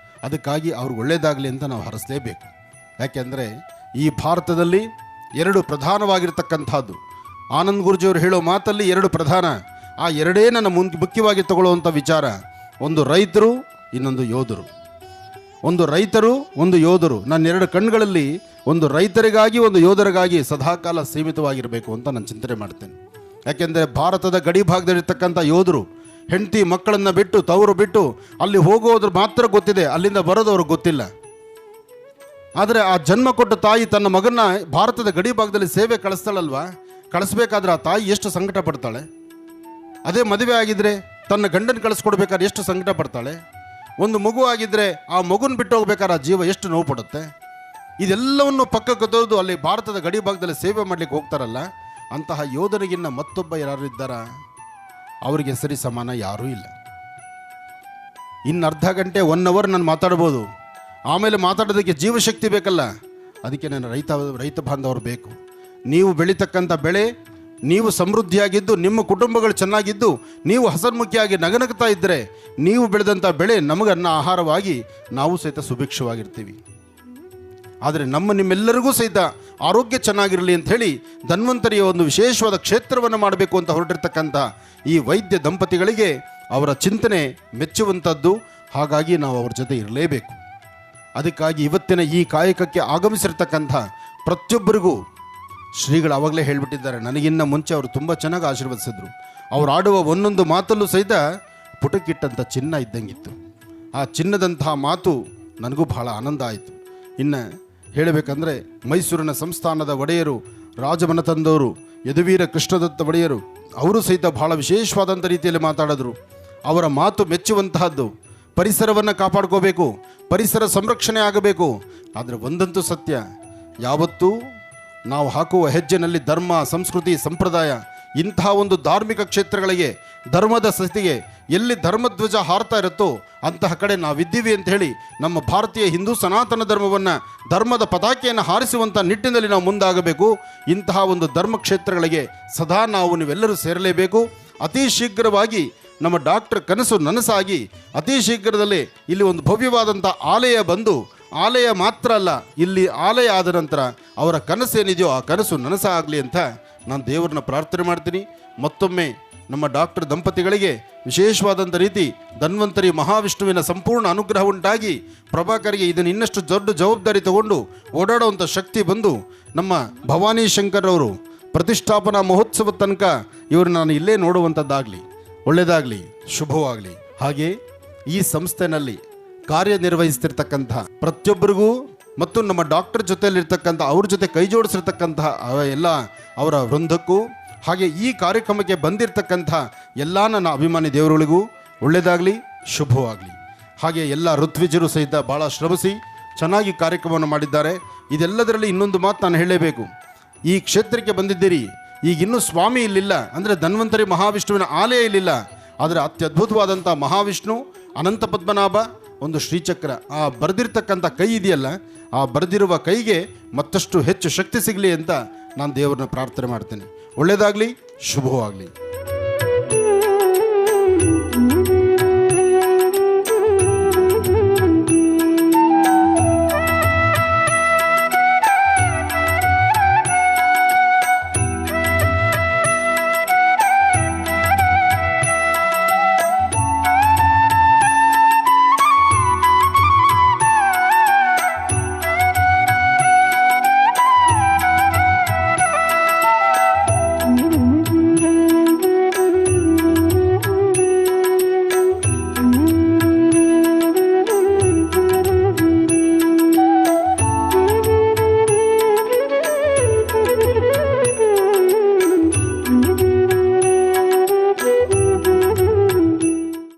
ಅದಕ್ಕಾಗಿ ಅವ್ರಿಗೆ ಒಳ್ಳೆಯದಾಗಲಿ ಅಂತ ನಾವು ಹರಸಲೇಬೇಕು. ಯಾಕೆಂದರೆ ಈ ಭಾರತದಲ್ಲಿ 2 ಪ್ರಧಾನವಾಗಿರ್ತಕ್ಕಂಥದ್ದು. ಆನಂದ್ ಗುರೂಜಿಯವರು ಹೇಳೋ ಮಾತಲ್ಲಿ 2 ಪ್ರಧಾನ. ಆ 2 ನನ್ನ ಮುಖ್ಯವಾಗಿ ತಗೊಳ್ಳುವಂಥ ವಿಚಾರ. ಒಂದು ರೈತರು, ಇನ್ನೊಂದು ಯೋಧರು. ಒಂದು ರೈತರು, ಒಂದು ಯೋಧರು. ನನ್ನ 2 ಕಣ್ಗಳಲ್ಲಿ ಒಂದು ರೈತರಿಗಾಗಿ ಒಂದು ಯೋಧರಿಗಾಗಿ ಸದಾಕಾಲ ಸೀಮಿತವಾಗಿರಬೇಕು ಅಂತ ನಾನು ಚಿಂತನೆ ಮಾಡ್ತೇನೆ. ಯಾಕೆಂದರೆ ಭಾರತದ ಗಡಿ ಭಾಗದಲ್ಲಿರ್ತಕ್ಕಂಥ ಯೋಧರು ಹೆಂಡತಿ ಮಕ್ಕಳನ್ನು ಬಿಟ್ಟು ತವರು ಬಿಟ್ಟು ಅಲ್ಲಿ ಹೋಗೋದ್ರ ಮಾತ್ರ ಗೊತ್ತಿದೆ, ಅಲ್ಲಿಂದ ಬರೋದು ಅವ್ರಿಗೆ ಗೊತ್ತಿಲ್ಲ. ಆದರೆ ಆ ಜನ್ಮ ಕೊಟ್ಟ ತಾಯಿ ತನ್ನ ಮಗನ್ನ ಭಾರತದ ಗಡಿ ಭಾಗದಲ್ಲಿ ಸೇವೆ ಕಳಿಸ್ತಾಳಲ್ವಾ, ಕಳಿಸ್ಬೇಕಾದ್ರೆ ಆ ತಾಯಿ ಎಷ್ಟು ಸಂಕಟ ಪಡ್ತಾಳೆ. ಅದೇ ಮದುವೆ ಆಗಿದ್ರೆ ತನ್ನ ಗಂಡನ ಕಳಿಸ್ಕೊಡ್ಬೇಕಾದ್ರೆ ಎಷ್ಟು ಸಂಕಟ ಪಡ್ತಾಳೆ. ಒಂದು ಮಗು ಆಗಿದ್ದರೆ ಆ ಮಗುನ ಬಿಟ್ಟು ಹೋಗ್ಬೇಕಾದ್ರೆ ಆ ಜೀವ ಎಷ್ಟು ನೋವು ಪಡುತ್ತೆ. ಇದೆಲ್ಲವನ್ನು ಪಕ್ಕಕ್ಕೆ ತೊರೆದು ಅಲ್ಲಿ ಭಾರತದ ಗಡಿ ಭಾಗದಲ್ಲಿ ಸೇವೆ ಮಾಡಲಿಕ್ಕೆ ಹೋಗ್ತಾರಲ್ಲ, ಅಂತಹ ಯೋಧನಿಗಿನ್ನ ಮತ್ತೊಬ್ಬ ಯಾರು ಇದ್ದಾರಾ? ಅವರಿಗೆ ಸರಿ ಸಮಾನ ಯಾರೂ ಇಲ್ಲ. ಇನ್ನು ಅರ್ಧ ಗಂಟೆ 1 ಅವರ್ ನಾನು ಮಾತಾಡ್ಬೋದು, ಆಮೇಲೆ ಮಾತಾಡೋದಕ್ಕೆ ಜೀವಶಕ್ತಿ ಬೇಕಲ್ಲ. ಅದಕ್ಕೆ ನನ್ನ ರೈತ ಬಾಂಧವರು ಬೇಕು. ನೀವು ಬೆಳೀತಕ್ಕಂಥ ಬೆಳೆ, ನೀವು ಸಮೃದ್ಧಿಯಾಗಿದ್ದು, ನಿಮ್ಮ ಕುಟುಂಬಗಳು ಚೆನ್ನಾಗಿದ್ದು, ನೀವು ಹಸನ್ಮುಖಿಯಾಗಿ ನಗನಗ್ತಾ ಇದ್ದರೆ ನೀವು ಬೆಳೆದಂಥ ಬೆಳೆ ನಮಗನ್ನ ಆಹಾರವಾಗಿ ನಾವು ಸಹಿತ ಸುಭಿಕ್ಷವಾಗಿರ್ತೀವಿ. ಆದರೆ ನಿಮ್ಮೆಲ್ಲರಿಗೂ ಸಹಿತ ಆರೋಗ್ಯ ಚೆನ್ನಾಗಿರಲಿ ಅಂಥೇಳಿ ಧನ್ವಂತರಿಯ ಒಂದು ವಿಶೇಷವಾದ ಕ್ಷೇತ್ರವನ್ನು ಮಾಡಬೇಕು ಅಂತ ಹೊರಟಿರ್ತಕ್ಕಂಥ ಈ ವೈದ್ಯ ದಂಪತಿಗಳಿಗೆ ಅವರ ಚಿಂತನೆ ಮೆಚ್ಚುವಂಥದ್ದು. ಹಾಗಾಗಿ ನಾವು ಅವ್ರ ಜೊತೆ ಇರಲೇಬೇಕು. ಅದಕ್ಕಾಗಿ ಇವತ್ತಿನ ಈ ಕಾಯಕಕ್ಕೆ ಆಗಮಿಸಿರ್ತಕ್ಕಂಥ ಪ್ರತಿಯೊಬ್ಬರಿಗೂ ಶ್ರೀಗಳು ಆವಾಗಲೇ ಹೇಳಿಬಿಟ್ಟಿದ್ದಾರೆ. ನನಗಿನ್ನ ಮುಂಚೆ ಅವರು ತುಂಬ ಚೆನ್ನಾಗಿ ಆಶೀರ್ವದಿಸಿದ್ರು. ಅವರು ಆಡುವ ಒಂದೊಂದು ಮಾತಲ್ಲೂ ಸಹಿತ ಪುಟಕ್ಕಿಟ್ಟಂಥ ಚಿನ್ನ ಇದ್ದಂಗಿತ್ತು. ಆ ಚಿನ್ನದಂತಹ ಮಾತು ನನಗೂ ಬಹಳ ಆನಂದ ಆಯಿತು. ಇನ್ನು ಹೇಳಬೇಕಂದ್ರೆ ಮೈಸೂರಿನ ಸಂಸ್ಥಾನದ ಒಡೆಯರು, ರಾಜಮನೆತನದವರು, ಯದುವೀರ ಕೃಷ್ಣದತ್ತ ಒಡೆಯರು, ಅವರು ಸಹಿತ ಬಹಳ ವಿಶೇಷವಾದಂಥ ರೀತಿಯಲ್ಲಿ ಮಾತಾಡಿದ್ರು. ಅವರ ಮಾತು ಮೆಚ್ಚುವಂತಹದ್ದು. ಪರಿಸರವನ್ನು ಕಾಪಾಡ್ಕೋಬೇಕು, ಪರಿಸರ ಸಂರಕ್ಷಣೆ ಆಗಬೇಕು. ಆದರೆ ಒಂದಂತೂ ಸತ್ಯ, ಯಾವತ್ತೂ ನಾವು ಹಾಕುವ ಹೆಜ್ಜೆನಲ್ಲಿ ಧರ್ಮ, ಸಂಸ್ಕೃತಿ, ಸಂಪ್ರದಾಯ ಇಂತಹ ಒಂದು ಧಾರ್ಮಿಕ ಕ್ಷೇತ್ರಗಳಿಗೆ, ಧರ್ಮದ ಸ್ಥಿತಿಗೆ ಎಲ್ಲಿ ಧರ್ಮಧ್ವಜ ಹಾರ್ತಾ ಇರುತ್ತೋ ಅಂತಹ ಕಡೆ ನಾವಿದ್ದೀವಿ ಅಂತ ಹೇಳಿ ನಮ್ಮ ಭಾರತೀಯ ಹಿಂದೂ ಸನಾತನ ಧರ್ಮವನ್ನು, ಧರ್ಮದ ಪತಾಕೆಯನ್ನು ಹಾರಿಸುವಂಥ ನಿಟ್ಟಿನಲ್ಲಿ ನಾವು ಮುಂದಾಗಬೇಕು. ಇಂತಹ ಒಂದು ಧರ್ಮ ಕ್ಷೇತ್ರಗಳಿಗೆ ಸದಾ ನೀವೆಲ್ಲರೂ ಸೇರಲೇಬೇಕು. ಅತಿ ಶೀಘ್ರವಾಗಿ ನಮ್ಮ ಡಾಕ್ಟರ್ ಕನಸು ನನಸಾಗಿ ಅತಿ ಶೀಘ್ರದಲ್ಲೇ ಇಲ್ಲಿ ಒಂದು ಭವ್ಯವಾದಂಥ ಆಲಯ ಬಂದು, ಆಲಯ ಮಾತ್ರ ಅಲ್ಲ, ಇಲ್ಲಿ ಆಲಯ ಆದ ನಂತರ ಅವರ ಕನಸೇನಿದೆಯೋ ಆ ಕನಸು ನನಸಾಗಲಿ ಅಂತ ನಾನು ದೇವರನ್ನ ಪ್ರಾರ್ಥನೆ ಮಾಡ್ತೀನಿ. ಮತ್ತೊಮ್ಮೆ ನಮ್ಮ ಡಾಕ್ಟರ್ ದಂಪತಿಗಳಿಗೆ ವಿಶೇಷವಾದಂಥ ರೀತಿ ಧನ್ವಂತರಿ ಮಹಾವಿಷ್ಣುವಿನ ಸಂಪೂರ್ಣ ಅನುಗ್ರಹ ಉಂಟಾಗಿ ಪ್ರಭಾಕರಿಗೆ ಇದನ್ನು ಇನ್ನಷ್ಟು ದೊಡ್ಡ ಜವಾಬ್ದಾರಿ ತಗೊಂಡು ಓಡಾಡುವಂಥ ಶಕ್ತಿ ಬಂದು ನಮ್ಮ ಭವಾನಿ ಶಂಕರ್ ಅವರು ಪ್ರತಿಷ್ಠಾಪನಾ ಮಹೋತ್ಸವದ ತನಕ ಇವರು ನಾನು ಇಲ್ಲೇ ನೋಡುವಂಥದ್ದಾಗಲಿ, ಒಳ್ಳೆಯದಾಗಲಿ, ಶುಭವಾಗಲಿ. ಹಾಗೆ ಈ ಸಂಸ್ಥೆನಲ್ಲಿ ಕಾರ್ಯನಿರ್ವಹಿಸ್ತಿರ್ತಕ್ಕಂಥ ಪ್ರತಿಯೊಬ್ಬರಿಗೂ ಮತ್ತು ನಮ್ಮ ಡಾಕ್ಟರ್ ಜೊತೆಯಲ್ಲಿರ್ತಕ್ಕಂಥ ಅವ್ರ ಜೊತೆ ಕೈ ಜೋಡಿಸಿರ್ತಕ್ಕಂತಹ ಎಲ್ಲ ಅವರ ವೃಂದಕ್ಕೂ, ಹಾಗೆ ಈ ಕಾರ್ಯಕ್ರಮಕ್ಕೆ ಬಂದಿರತಕ್ಕಂಥ ಎಲ್ಲ ನನ್ನ ಅಭಿಮಾನಿ ದೇವರುಗಳಿಗೂ ಒಳ್ಳೆಯದಾಗಲಿ, ಶುಭವಾಗಲಿ. ಹಾಗೆ ಎಲ್ಲ ಋತ್ವಿಜರು ಸಹಿತ ಭಾಳ ಶ್ರಮಿಸಿ ಚೆನ್ನಾಗಿ ಕಾರ್ಯಕ್ರಮವನ್ನು ಮಾಡಿದ್ದಾರೆ. ಇದೆಲ್ಲದರಲ್ಲಿ ಇನ್ನೊಂದು ಮಾತು ನಾನು ಹೇಳಲೇಬೇಕು. ಈ ಕ್ಷೇತ್ರಕ್ಕೆ ಬಂದಿದ್ದೀರಿ, ಈಗ ಇನ್ನೂ ಸ್ವಾಮಿ ಇಲ್ಲಿಲ್ಲ, ಅಂದರೆ ಧನ್ವಂತರಿ ಮಹಾವಿಷ್ಣುವಿನ ಆಲಯ ಇಲ್ಲಿಲ್ಲ. ಆದರೆ ಅತ್ಯದ್ಭುತವಾದಂಥ ಮಹಾವಿಷ್ಣು, ಅನಂತ ಪದ್ಮನಾಭ, ಒಂದು ಶ್ರೀಚಕ್ರ, ಆ ಬರೆದಿರ್ತಕ್ಕಂಥ ಕೈ ಇದೆಯಲ್ಲ, ಆ ಬರೆದಿರುವ ಕೈಗೆ ಮತ್ತಷ್ಟು ಹೆಚ್ಚು ಶಕ್ತಿ ಸಿಗಲಿ ಅಂತ ನಾನು ದೇವರನ್ನ ಪ್ರಾರ್ಥನೆ ಮಾಡ್ತೇನೆ. ಒಳ್ಳೆಯದಾಗಲಿ, ಶುಭವಾಗಲಿ.